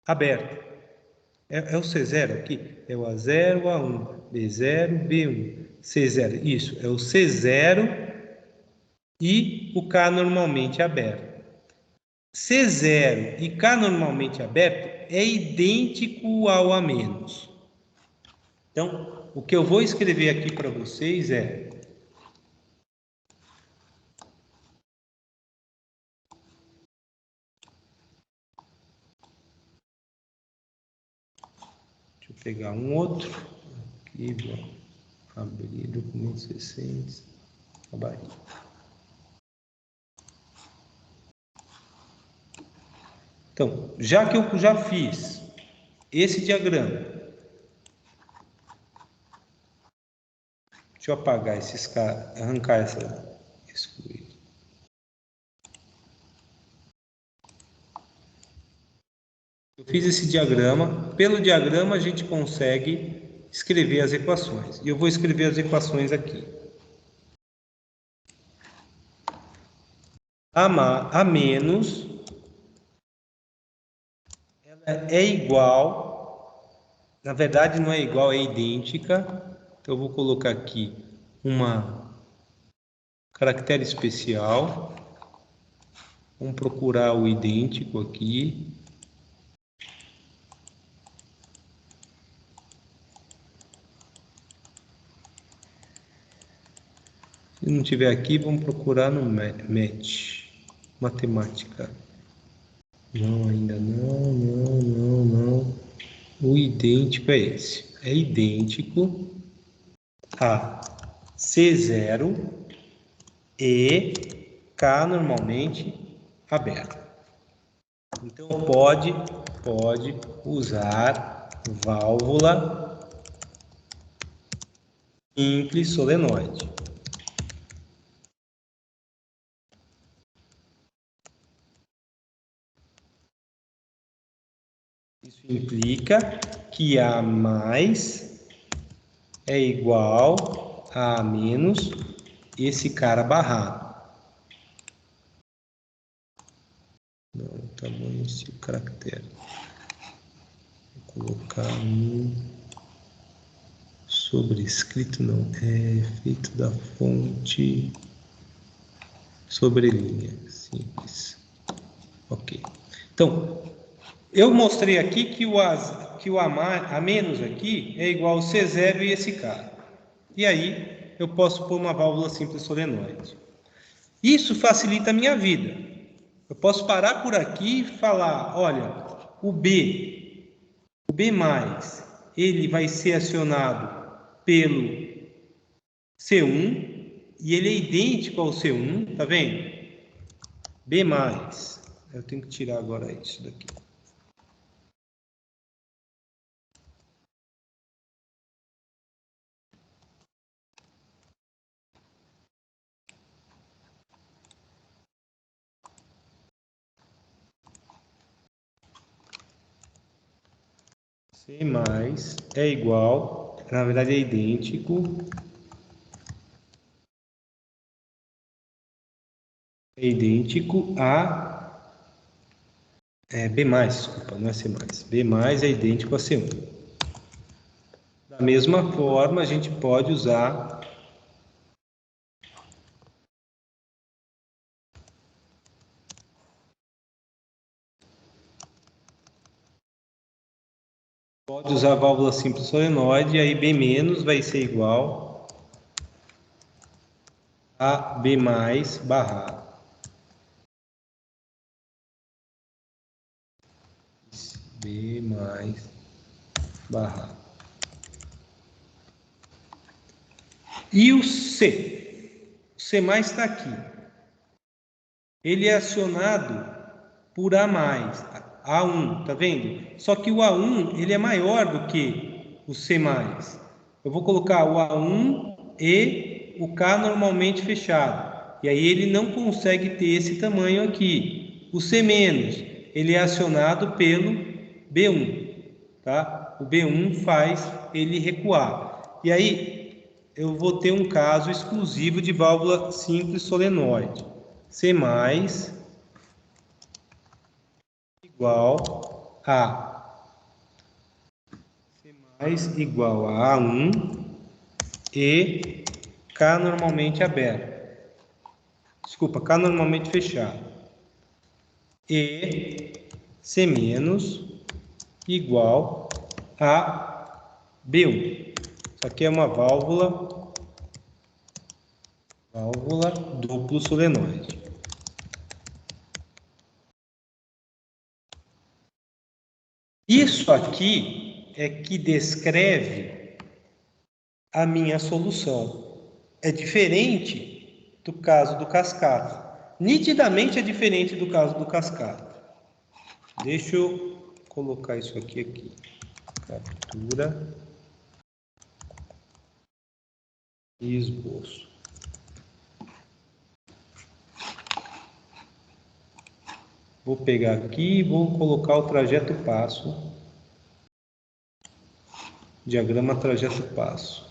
aberto. É o C0 aqui? É o A0, A1, B0, B1, C0. Isso, é o C0 e o K normalmente aberto. C0 e K normalmente aberto é idêntico ao A-. Então, o que eu vou escrever aqui para vocês é... Deixa eu pegar um outro. Aqui, vou abrir documentos recentes. Trabalho. Então, já que eu já fiz esse diagrama, Deixa eu apagar esses caras, arrancar essa, excluir. Eu fiz esse diagrama. Pelo diagrama a gente consegue escrever as equações. E eu vou escrever as equações aqui. A menos ela é igual, na verdade não é igual, é idêntica. Então eu vou colocar aqui uma caractere especial. Vamos procurar o idêntico aqui. Se não tiver aqui, vamos procurar no match. Matemática. Não, ainda não. O idêntico é esse. É idêntico a C0 e K normalmente aberto. Então pode usar válvula simples solenoide. Isso implica que A mais é igual a A menos esse cara barrado. Não, tamanho esse caractere. Vou colocar um sobrescrito, não, é feito da fonte sobrelinha, simples. Ok. Então, eu mostrei aqui que o A menos aqui é igual ao C0 e esse cara. E aí, eu posso pôr uma válvula simples solenoide. Isso facilita a minha vida. Eu posso parar por aqui e falar, olha, o B mais, ele vai ser acionado pelo C1 e ele é idêntico ao C1, tá vendo? B mais. Eu tenho que tirar agora isso daqui. C mais é igual, na verdade é idêntico. É idêntico a B mais, desculpa, não é C mais. B mais é idêntico a C1. Da mesma forma, a gente pode usar a válvula simples solenoide, e aí B menos vai ser igual a B mais barrado. B mais barrado. E o C? O C mais está aqui. Ele é acionado por A mais, A1, tá vendo? Só que o A1 ele é maior do que o C mais. Eu vou colocar o A1 e o K normalmente fechado. E aí ele não consegue ter esse tamanho aqui. O C menos, ele é acionado pelo B1, tá? O B1 faz ele recuar. E aí eu vou ter um caso exclusivo de válvula simples solenoide. C mais igual a C mais igual a A1 e K normalmente aberto. Desculpa, K normalmente fechado. E C menos igual a B1. Isso aqui é uma válvula duplo solenoide. Isso aqui é que descreve a minha solução. É diferente do caso do cascata. Nitidamente é diferente do caso do cascata. Deixa eu colocar isso aqui. Captura. Esboço. Vou pegar aqui e vou colocar o trajeto passo. Diagrama trajeto passo.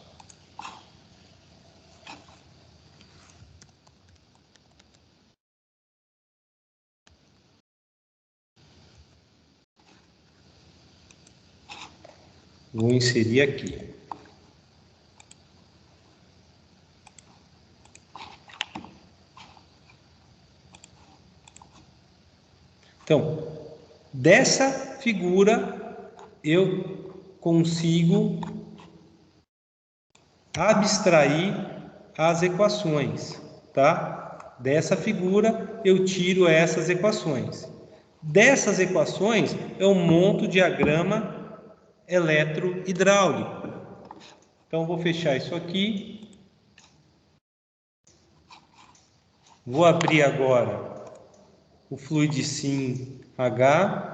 Vou inserir aqui. Então, dessa figura eu consigo abstrair as equações, tá? Dessa figura eu tiro essas equações. Dessas equações eu monto o diagrama eletrohidráulico. Então vou fechar isso aqui. Vou abrir agora o Fluidsim H.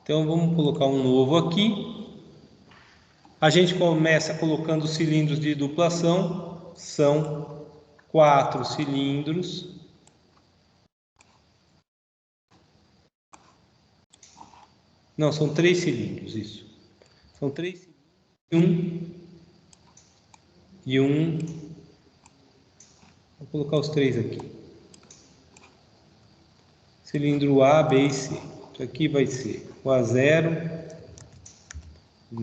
Então vamos colocar um novo aqui. A gente começa colocando os cilindros de duplação. São 4 cilindros. Não, são 3 cilindros, isso. São 3 cilindros. Um. Vou colocar os 3 aqui. Cilindro A, B e C. Isso aqui vai ser o A0,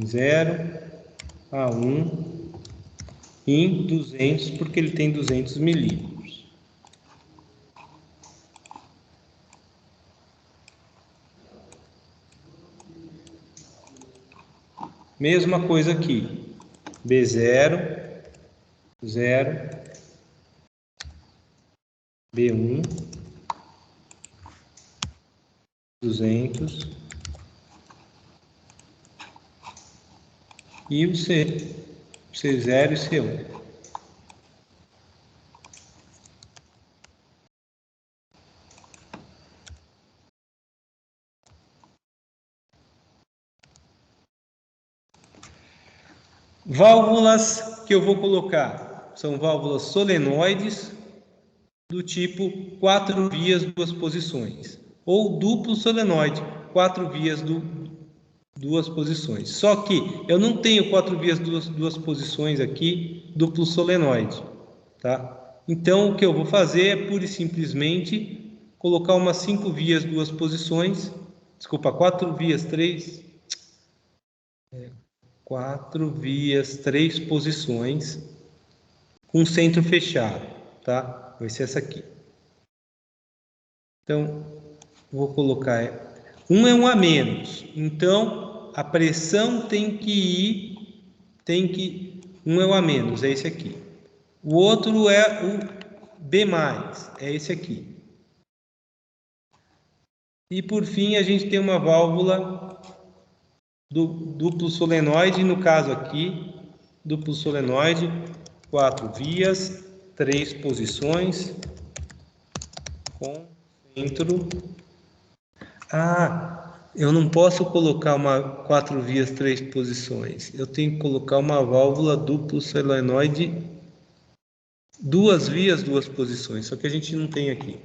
0, A1 em 200, porque ele tem 200 milímetros. Mesma coisa aqui, B0, 0, B1, 200 e o C, C0 e C1. Válvulas que eu vou colocar são válvulas solenoides do tipo 4 vias, 2 posições, ou duplo solenoide, 4 vias, 2 posições. Só que eu não tenho 4 vias, 2 posições aqui, duplo solenoide, tá? Então o que eu vou fazer é pura e simplesmente colocar umas 5 vias, 2 posições, desculpa, 4 vias, 3... 4 vias, 3 posições, com centro fechado, tá? Vai ser essa aqui. Então, vou colocar... Um é um a menos, então a pressão tem que ir... Um é um a menos, é esse aqui. O outro é o B+, é esse aqui. E por fim, a gente tem uma válvula do duplo solenoide, no caso aqui, duplo solenoide, 4 vias, 3 posições, com centro. Eu não posso colocar uma 4 vias, 3 posições. Eu tenho que colocar uma válvula duplo solenoide, 2 vias, 2 posições. Só que a gente não tem aqui,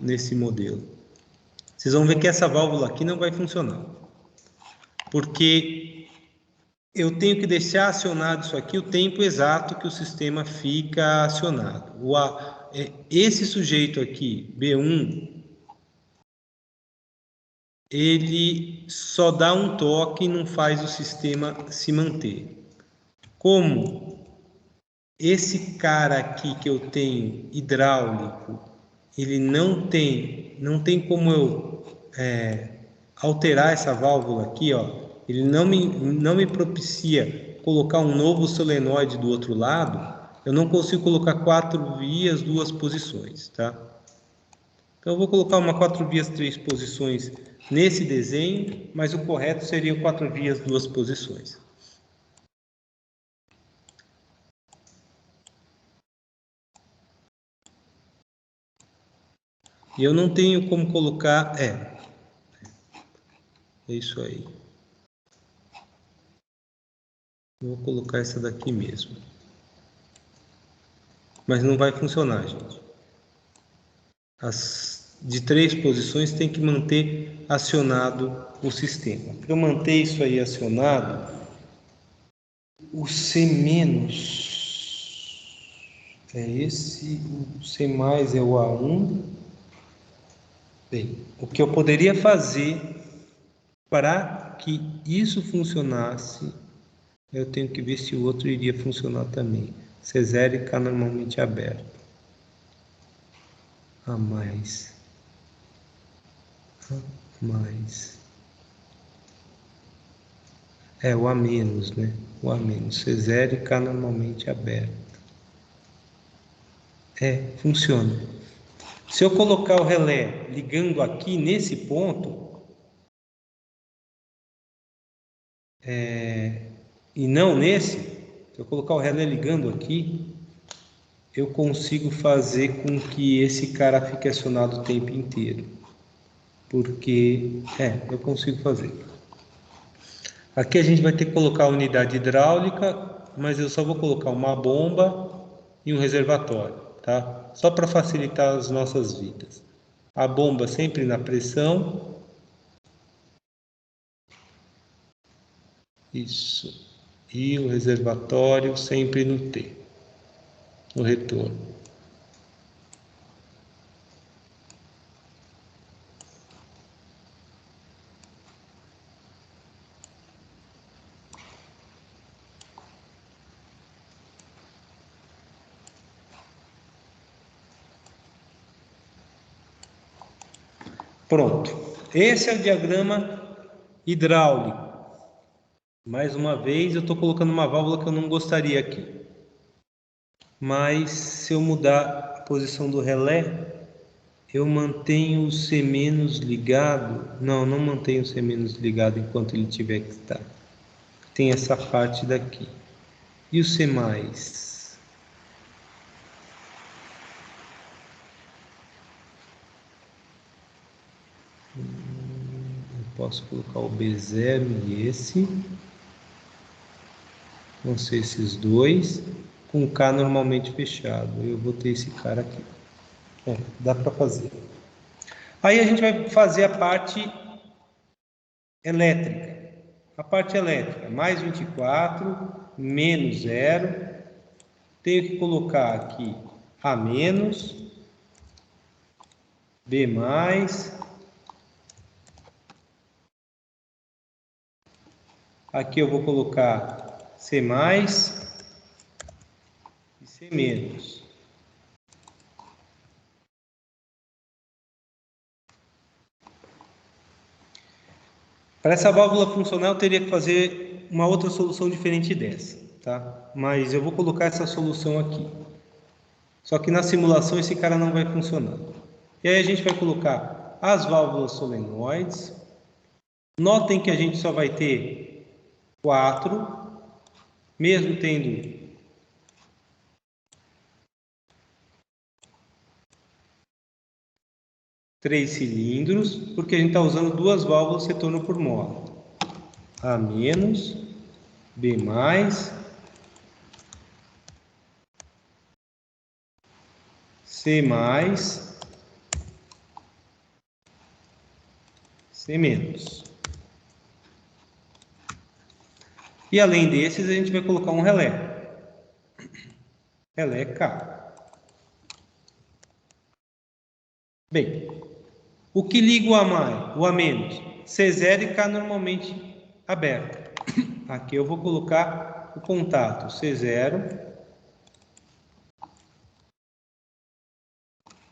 nesse modelo. Vocês vão ver que essa válvula aqui não vai funcionar. Porque eu tenho que deixar acionado isso aqui o tempo exato que o sistema fica acionado. Esse sujeito aqui, B1, ele só dá um toque e não faz o sistema se manter. Como esse cara aqui que eu tenho, hidráulico, ele não tem como eu alterar essa válvula aqui, ó. Ele não me propicia colocar um novo solenoide do outro lado, eu não consigo colocar 4 vias, 2 posições, tá? Então, eu vou colocar uma 4 vias, 3 posições nesse desenho, mas o correto seria 4 vias, 2 posições. E eu não tenho como colocar... É isso aí. Vou colocar essa daqui mesmo. Mas não vai funcionar, gente. As de 3 posições tem que manter acionado o sistema. Para eu manter isso aí acionado, o C- é esse, o C+ é o A1. Bem, o que eu poderia fazer para que isso funcionasse, eu tenho que ver se o outro iria funcionar também. C0 e K normalmente aberto. A mais. É o A-, né? O A-, C0 e K normalmente aberto. Funciona. Se eu colocar o relé ligando aqui nesse ponto, e não nesse, se eu colocar o relé ligando aqui, eu consigo fazer com que esse cara fique acionado o tempo inteiro. Porque, eu consigo fazer. Aqui a gente vai ter que colocar a unidade hidráulica, mas eu só vou colocar uma bomba e um reservatório, tá? Só para facilitar as nossas vidas. A bomba sempre na pressão. Isso. E o reservatório sempre no T, no retorno. Pronto. Esse é o diagrama hidráulico. Mais uma vez, eu estou colocando uma válvula que eu não gostaria aqui. Mas se eu mudar a posição do relé, eu mantenho o C- ligado. Não mantenho o C- ligado enquanto ele tiver que estar. Tem essa parte daqui. E o C+? Eu posso colocar o B0 e esse. Vão ser esses dois. Com o K normalmente fechado. Eu vou ter esse cara aqui. Dá para fazer. Aí a gente vai fazer a parte elétrica. A parte elétrica, mais 24, menos 0. Tenho que colocar aqui A-, B+, aqui eu vou colocar C+, e C-. Para essa válvula funcionar, eu teria que fazer uma outra solução diferente dessa, tá? Mas eu vou colocar essa solução aqui. Só que na simulação esse cara não vai funcionar. E aí a gente vai colocar as válvulas solenoides. Notem que a gente só vai ter 4, mesmo tendo três cilindros, porque a gente está usando duas válvulas retorno por mola. A-, B+, C+, C-. E além desses, a gente vai colocar um relé. Relé K. Bem, o que liga o A+, o A-, C0 e K normalmente aberto. Aqui eu vou colocar o contato C0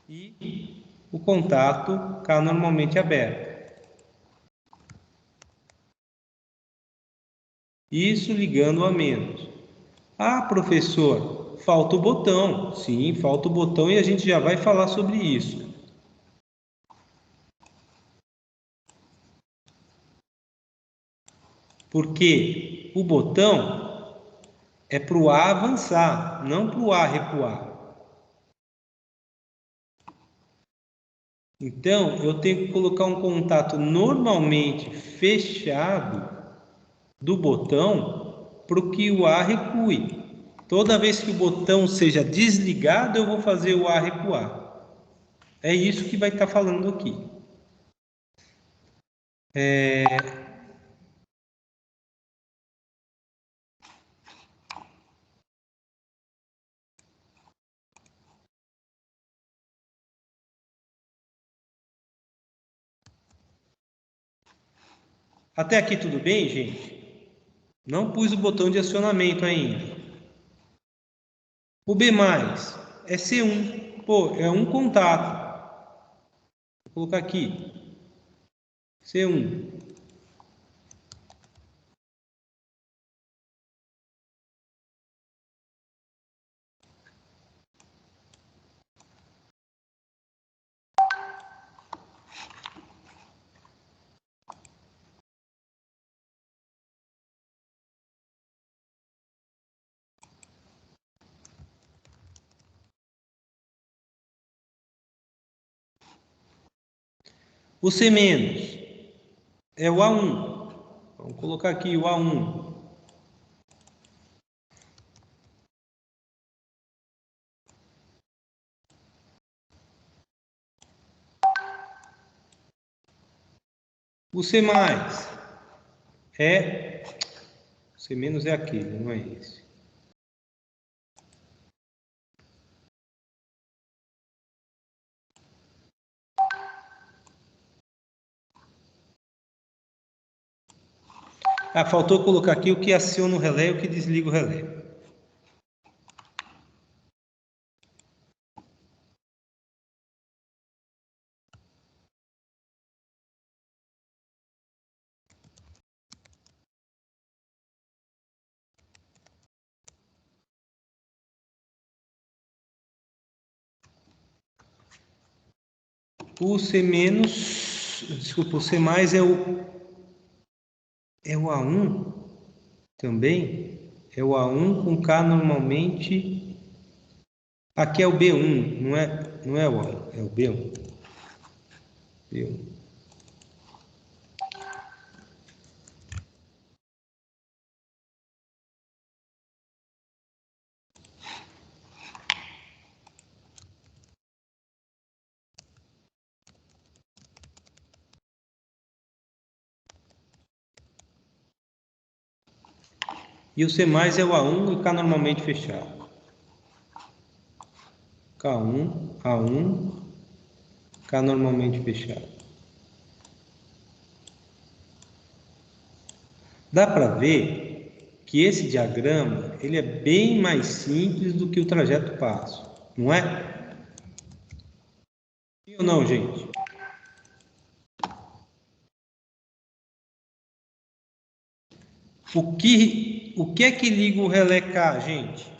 e o contato K normalmente aberto. Isso ligando o A-. Ah, professor, falta o botão. Sim, falta o botão e a gente já vai falar sobre isso. Porque o botão é para o A avançar, não para o A recuar. Então, eu tenho que colocar um contato normalmente fechado do botão para que o A recue. Toda vez que o botão seja desligado, eu vou fazer o A recuar. É isso que vai estar falando aqui. Até aqui tudo bem, gente? Não pus o botão de acionamento ainda. O B+, é C1. Pô, é um contato. Vou colocar aqui. C1. O C- é o A1. Vamos colocar aqui o A1. O C- é... O C- é aquele, não é esse. Ah, faltou colocar aqui o que aciona o relé e o que desliga o relé. O C-, desculpa, o C+ é o A1 também. É o A1 com K normalmente. Aqui é o B1, não é o A1, é o B1. B1. E o C+ é o A1 e K normalmente fechado. K1, A1, K normalmente fechado. Dá para ver que esse diagrama ele é bem mais simples do que o trajeto passo, não é? Sim ou não, gente? O que é que liga o relé K, gente?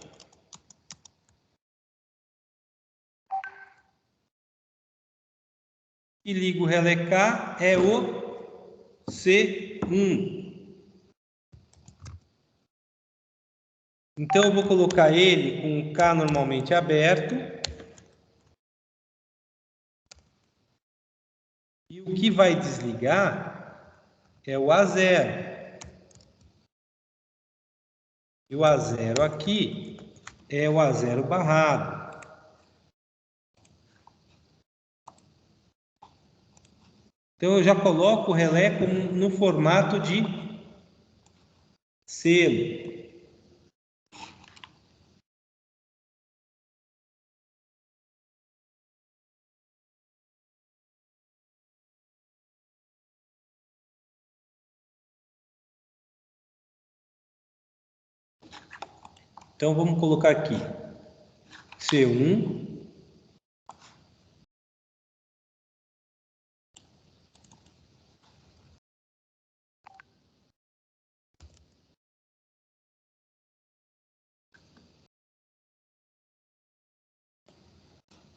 O que liga o relé K é o C1. Então, eu vou colocar ele com o K normalmente aberto. E o que vai desligar é o A0. E o A0 aqui é o A0 barrado. Então, eu já coloco o relé como no formato de selo. Então, vamos colocar aqui C1.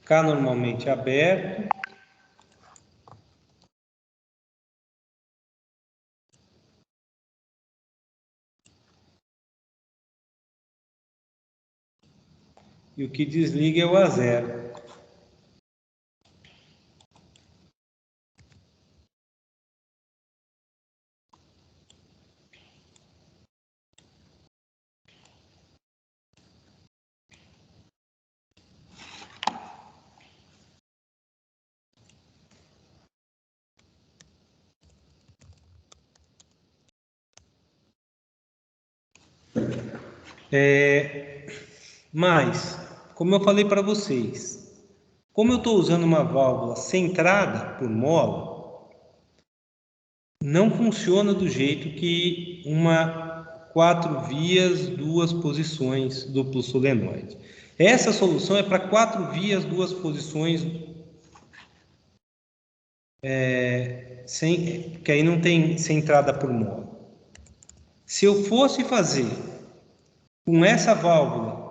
K normalmente aberto. e o que desliga é o A0. Mas, como eu falei para vocês, como eu estou usando uma válvula centrada por mola, não funciona do jeito que uma 4 vias, 2 posições duplo solenoide. Essa solução é para 4 vias, 2 posições, que aí não tem centrada por mola. Se eu fosse fazer com essa válvula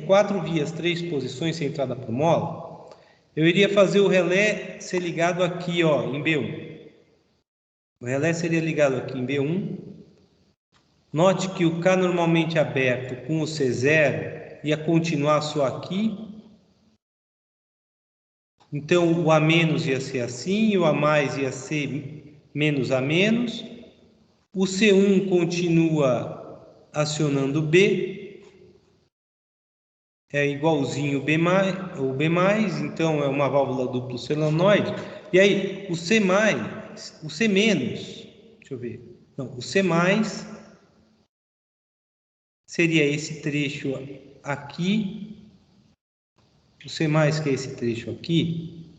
4 vias, 3 posições centrada por mola, eu iria fazer o relé ser ligado aqui, ó, em B1. O relé seria ligado aqui em B1. Note que o K normalmente aberto com o C0 ia continuar só aqui. Então, o A- ia ser assim, o A+ ia ser menos A-. O C1 continua acionando B, é igualzinho o B+, então é uma válvula duplo solenoide. E aí, o C+, o C-, deixa eu ver, não, o C+, seria esse trecho aqui, o C+, que é esse trecho aqui.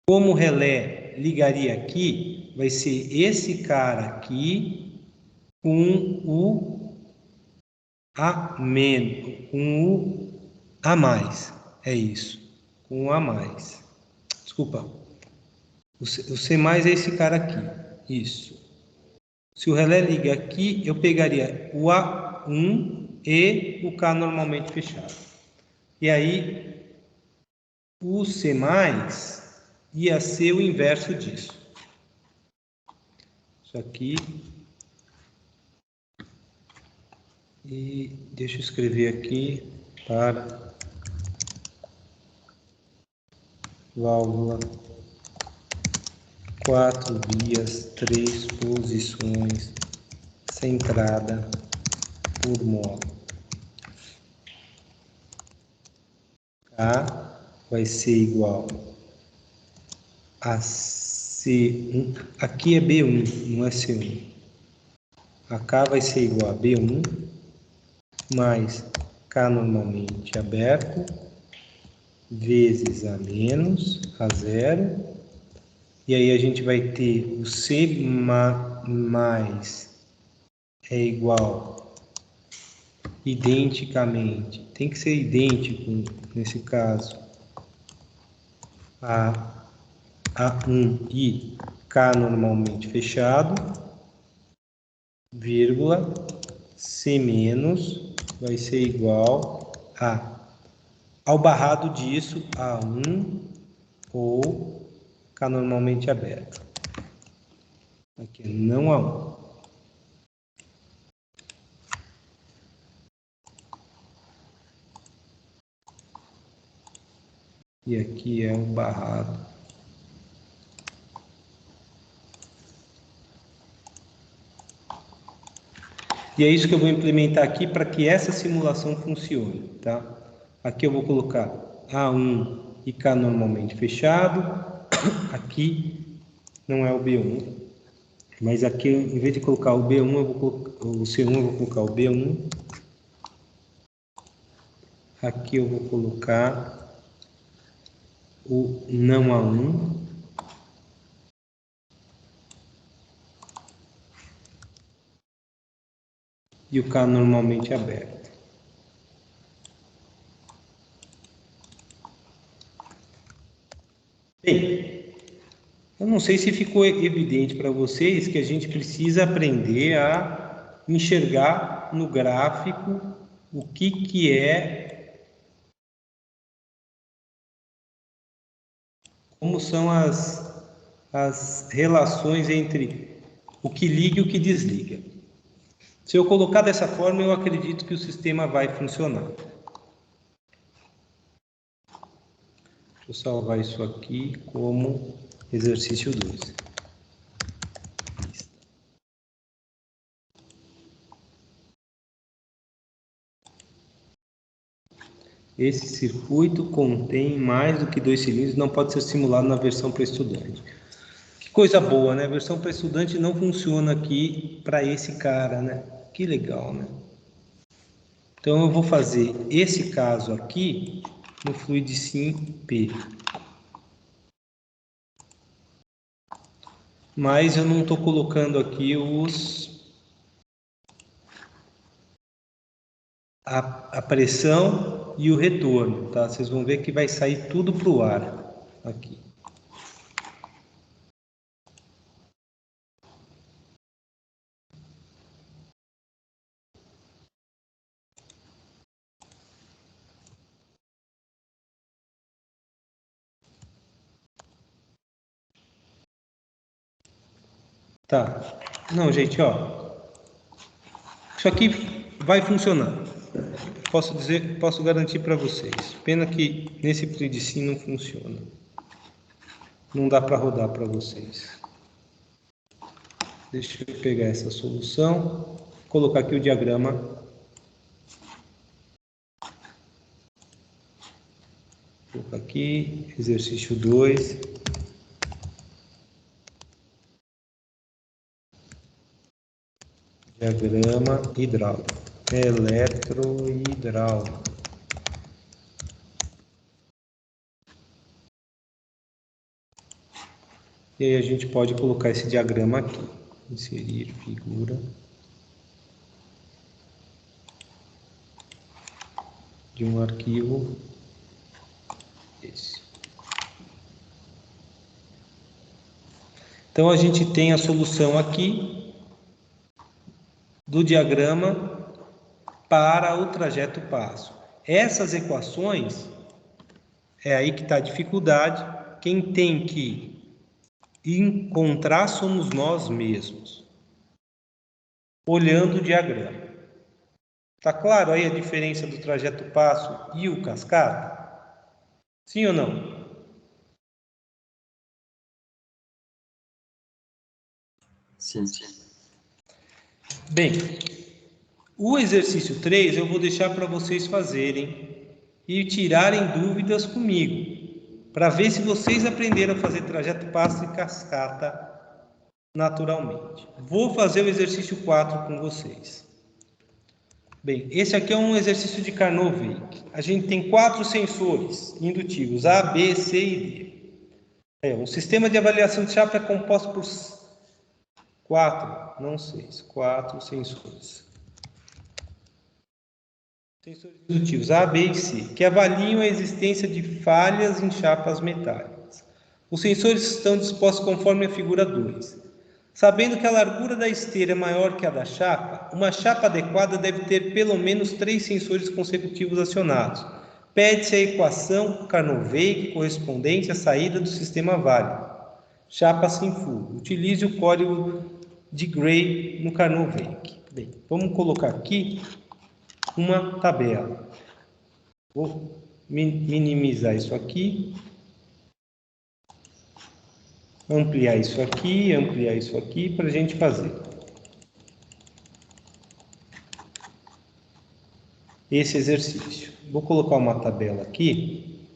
Como o relé ligaria aqui, vai ser esse cara aqui com o A-, com o A+, é isso, com o A+. Desculpa, o C+ é esse cara aqui, isso. Se o relé liga aqui, eu pegaria o A1 e o K normalmente fechado. E aí, o C+ ia ser o inverso disso. Isso aqui. E deixa eu escrever aqui para válvula 4 vias, 3 posições, centrada por mola. K vai ser igual a C1, aqui é B1, não é C1. A K vai ser igual a B1 mais K normalmente aberto vezes A-, A0. E aí a gente vai ter o C+ é igual, identicamente, tem que ser idêntico nesse caso, a A1 e K normalmente fechado, vírgula, C- vai ser igual ao barrado disso, A1 ou K normalmente aberto. Aqui, não A1. E aqui é o barrado. E é isso que eu vou implementar aqui para que essa simulação funcione, tá? Aqui eu vou colocar A1 e K normalmente fechado. Aqui não é o B1, mas aqui em vez de colocar o B1, eu vou colocar o C1, eu vou colocar o B1. Aqui eu vou colocar o não A1. E o K normalmente aberto. Bem, eu não sei se ficou evidente para vocês que a gente precisa aprender a enxergar no gráfico o que é, como são as relações entre o que liga e o que desliga. Se eu colocar dessa forma, eu acredito que o sistema vai funcionar. Deixa eu salvar isso aqui como exercício 2. Esse circuito contém mais do que 2 cilindros, não pode ser simulado na versão para estudante. Que coisa boa, né? A versão para estudante não funciona aqui para esse cara, né? Que legal, né? Então eu vou fazer esse caso aqui no FluidSim-P. Mas eu não estou colocando aqui a pressão e o retorno, tá? Vocês vão ver que vai sair tudo para o ar aqui. Tá. Não, gente, ó. Isso aqui vai funcionar. Posso garantir para vocês. Pena que nesse FluidSim não funciona. Não dá para rodar para vocês. Deixa eu pegar essa solução, colocar aqui o diagrama. Vou colocar aqui, exercício 2. Diagrama hidráulico, eletrohidráulico. E aí a gente pode colocar esse diagrama aqui. Inserir figura de um arquivo esse. Então a gente tem a solução aqui do diagrama para o trajeto passo. Essas equações, é aí que está a dificuldade. Quem tem que encontrar somos nós mesmos, olhando o diagrama. Tá claro aí a diferença do trajeto passo e o cascata? Sim ou não? Sim. Bem, o exercício 3 eu vou deixar para vocês fazerem e tirarem dúvidas comigo, para ver se vocês aprenderam a fazer trajeto passo e cascata naturalmente. Vou fazer o exercício 4 com vocês. Bem, esse aqui é um exercício de Carnot-Weick. A gente tem 4 sensores indutivos, A, B, C e D. Um sistema de avaliação de chapa é composto por 4 sensores. Sensores indutivos A, B e C, que avaliam a existência de falhas em chapas metálicas. Os sensores estão dispostos conforme a figura 2. Sabendo que a largura da esteira é maior que a da chapa, uma chapa adequada deve ter pelo menos 3 sensores consecutivos acionados. Pede-se a equação Carnot-Weick correspondente à saída do sistema válido. Chapa sem furo. Utilize o código de Gray no Carnot-Weick. Bem, vamos colocar aqui uma tabela. Vou minimizar isso aqui. Ampliar isso aqui para a gente fazer. Esse exercício. Vou colocar uma tabela aqui.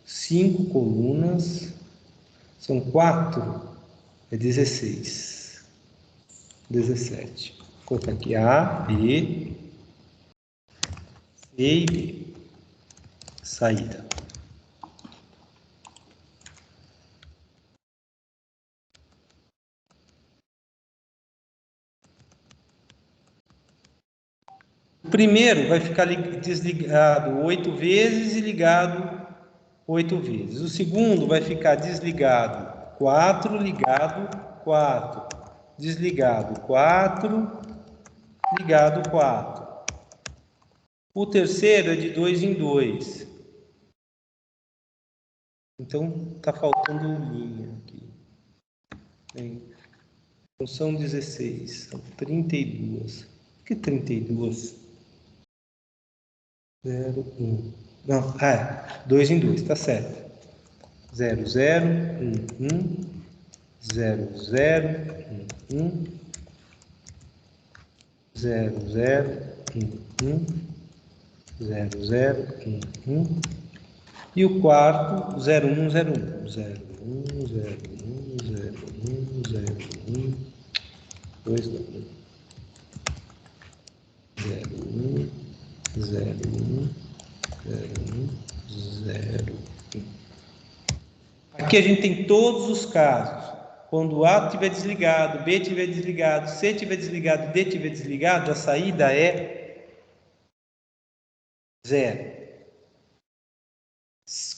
5 colunas. São 4. É 16. 17. Vou colocar aqui A, B, C e D. Saída. O primeiro vai ficar desligado 8 vezes e ligado 8 vezes. O segundo vai ficar desligado 4, ligado 4. Desligado 4, ligado 4. O terceiro é de 2 em 2. Então, está faltando linha aqui. Então, são 16, são 32. Por que 32? 0, 1. Não, 2 em 2, tá certo. 0, 0, 1, 1, 0, 0, 1, 1, 0, 0, 1, 1, 0, 0, 1, 1. E o quarto, 0, 1, 0, 1. 0, 1, 0, 1, 0, 1, 0, 1, 2, 1. 0, 1, 0, 1, 0, 1, 0, 1. Aqui a gente tem todos os casos. Quando o A estiver desligado, B estiver desligado, C estiver desligado, D estiver desligado, a saída é 0.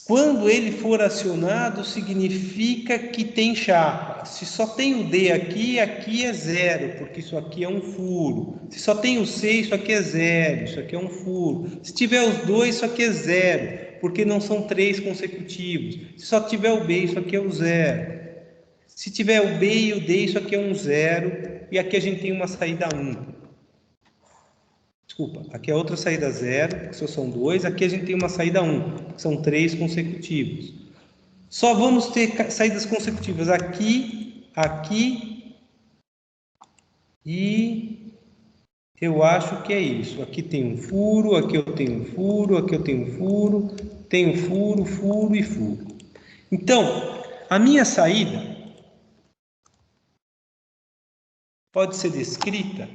Quando ele for acionado, significa que tem chapa. Se só tem o D aqui, aqui é 0, porque isso aqui é um furo. Se só tem o C, isso aqui é 0, isso aqui é um furo. Se tiver os dois, isso aqui é 0, porque não são 3 consecutivos. Se só tiver o B, isso aqui é o 0. Se tiver o B e o D, isso aqui é um 0, e aqui a gente tem uma saída 1. Desculpa, aqui é outra saída 0, que só são 2. Aqui a gente tem uma saída 1, que são 3 consecutivos. Só vamos ter saídas consecutivas aqui, aqui e eu acho que é isso. Aqui tem um furo, aqui eu tenho um furo, aqui eu tenho um furo, tenho furo, furo e furo. Então, a minha saída pode ser descrita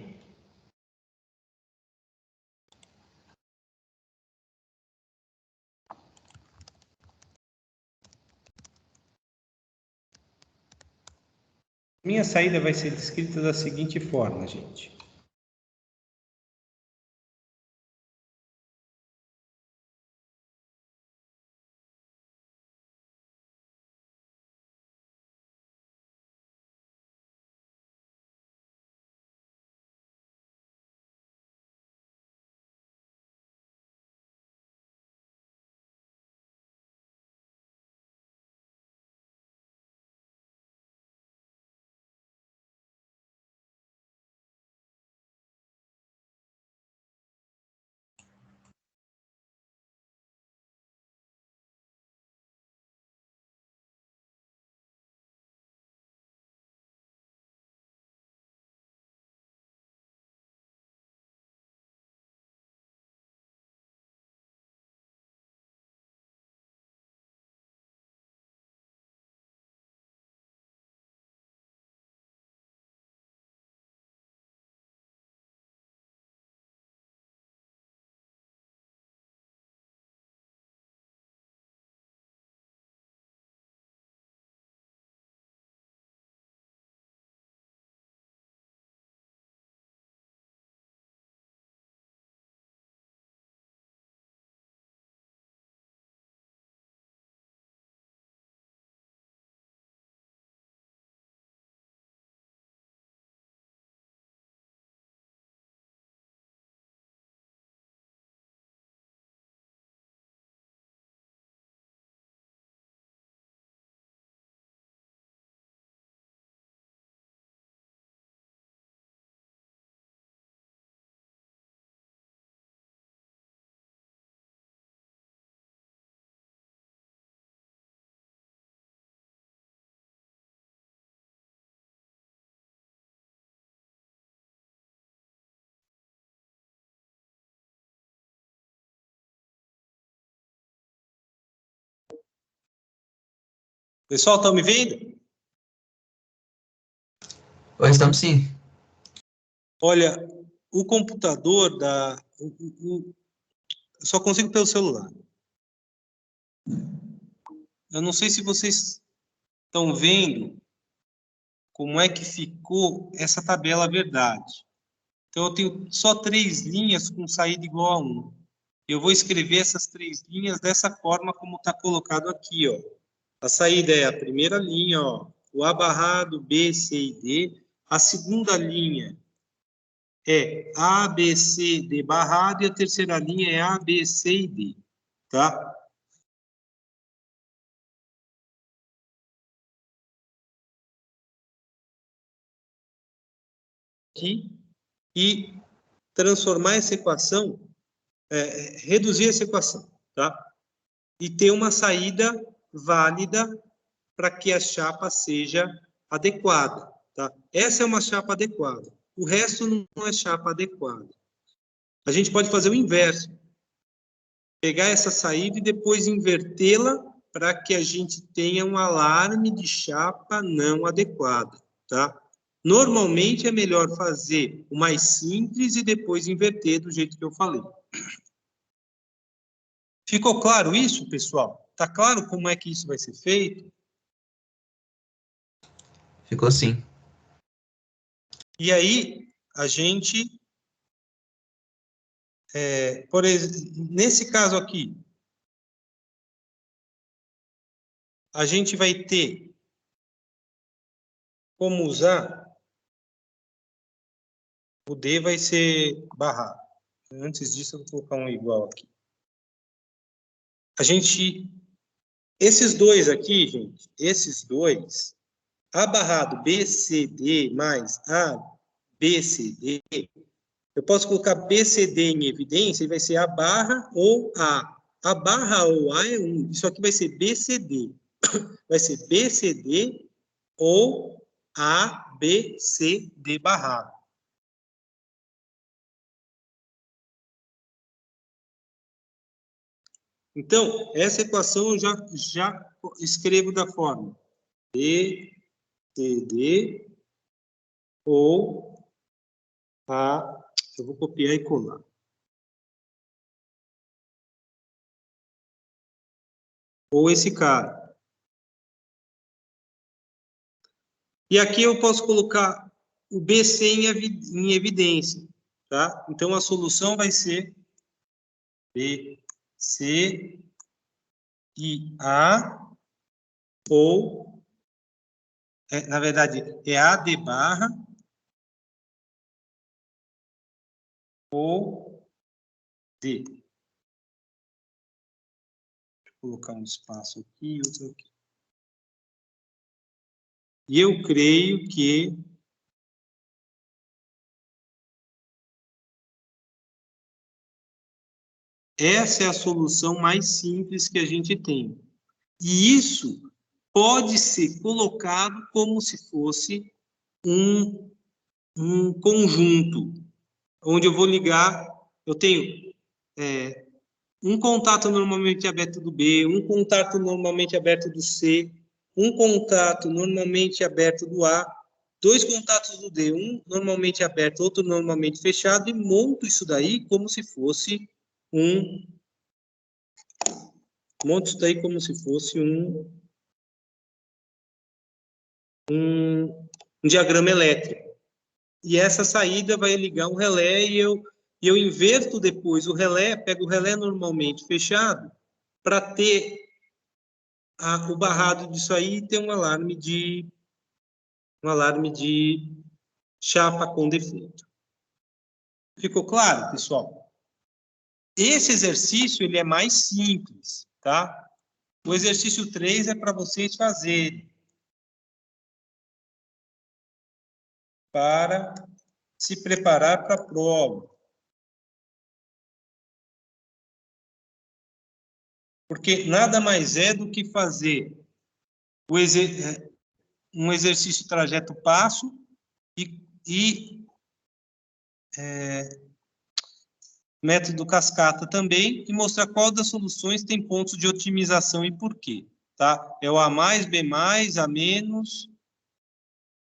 minha saída vai ser descrita da seguinte forma, gente. Pessoal, estão me vendo? Oi, estamos sim. Olha, o computador eu só consigo pelo celular. Eu não sei se vocês estão vendo como é que ficou essa tabela verdade. Então, eu tenho só 3 linhas com saída igual a 1. Eu vou escrever essas 3 linhas dessa forma como está colocado aqui, ó. A saída é a primeira linha, ó, o A barrado, B, C e D. A segunda linha é A, B, C, D barrado, e a terceira linha é A, B, C e D, tá? Aqui, e transformar essa equação, reduzir essa equação, tá? E ter uma saída válida para que a chapa seja adequada, tá? Essa é uma chapa adequada. O resto não é chapa adequada. A gente pode fazer o inverso. Pegar essa saída e depois invertê-la para que a gente tenha um alarme de chapa não adequada, tá? Normalmente é melhor fazer o mais simples e depois inverter do jeito que eu falei. Ficou claro isso, pessoal? Tá claro como é que isso vai ser feito? Ficou sim. E aí, a gente, nesse caso aqui, a gente vai ter como usar, o D vai ser barrado. Antes disso, eu vou colocar um igual aqui. Esses dois aqui, gente, esses dois, A barrado BCD mais A, BCD, eu posso colocar BCD em evidência e vai ser A barra ou A. A barra ou A é 1. Isso aqui vai ser BCD. Vai ser BCD ou ABCD barrado. Então, essa equação eu já escrevo da forma BCD ou A. Eu vou copiar e colar. Ou esse cara. E aqui eu posso colocar o BC em evidência, tá? Então, a solução vai ser BC e A, ou, na verdade, é AD barra, ou D. Deixa eu colocar um espaço aqui e outro aqui. E eu creio que essa é a solução mais simples que a gente tem. E isso pode ser colocado como se fosse um conjunto, onde eu vou ligar, eu tenho um contato normalmente aberto do B, um contato normalmente aberto do C, um contato normalmente aberto do A, dois contatos do D, um normalmente aberto, outro normalmente fechado, e monto isso daí como se fosse um diagrama elétrico. E essa saída vai ligar um relé e eu inverto depois o relé, pego o relé normalmente fechado, para ter o barrado disso aí e ter um alarme de chapa com defeito. Ficou claro, pessoal? Esse exercício ele é mais simples, tá? O exercício 3 é para vocês fazerem. Para se preparar para a prova. Porque nada mais é do que fazer um exercício trajeto passo e método cascata também, e mostrar qual das soluções tem pontos de otimização e por quê. Tá? É o A mais, B mais, A menos,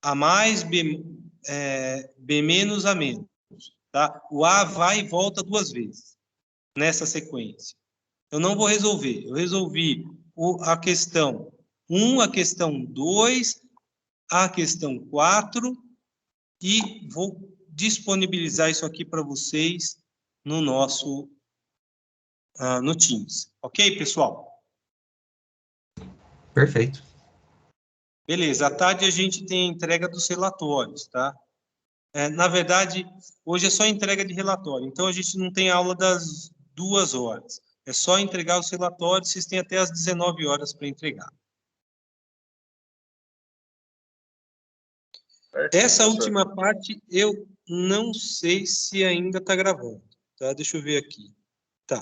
A mais, B menos, A menos. Tá? O A vai e volta 2 vezes nessa sequência. Eu não vou resolver. Eu resolvi a questão 1, a questão 2, a questão 4 e vou disponibilizar isso aqui para vocês no nosso no Teams. Ok, pessoal? Perfeito. Beleza. À tarde a gente tem a entrega dos relatórios, tá? Na verdade, hoje é só entrega de relatório. Então, a gente não tem aula das 2 horas. É só entregar os relatórios, vocês têm até às 19 horas para entregar. Essa última parte, eu não sei se ainda está gravando. Tá? Deixa eu ver aqui. Tá.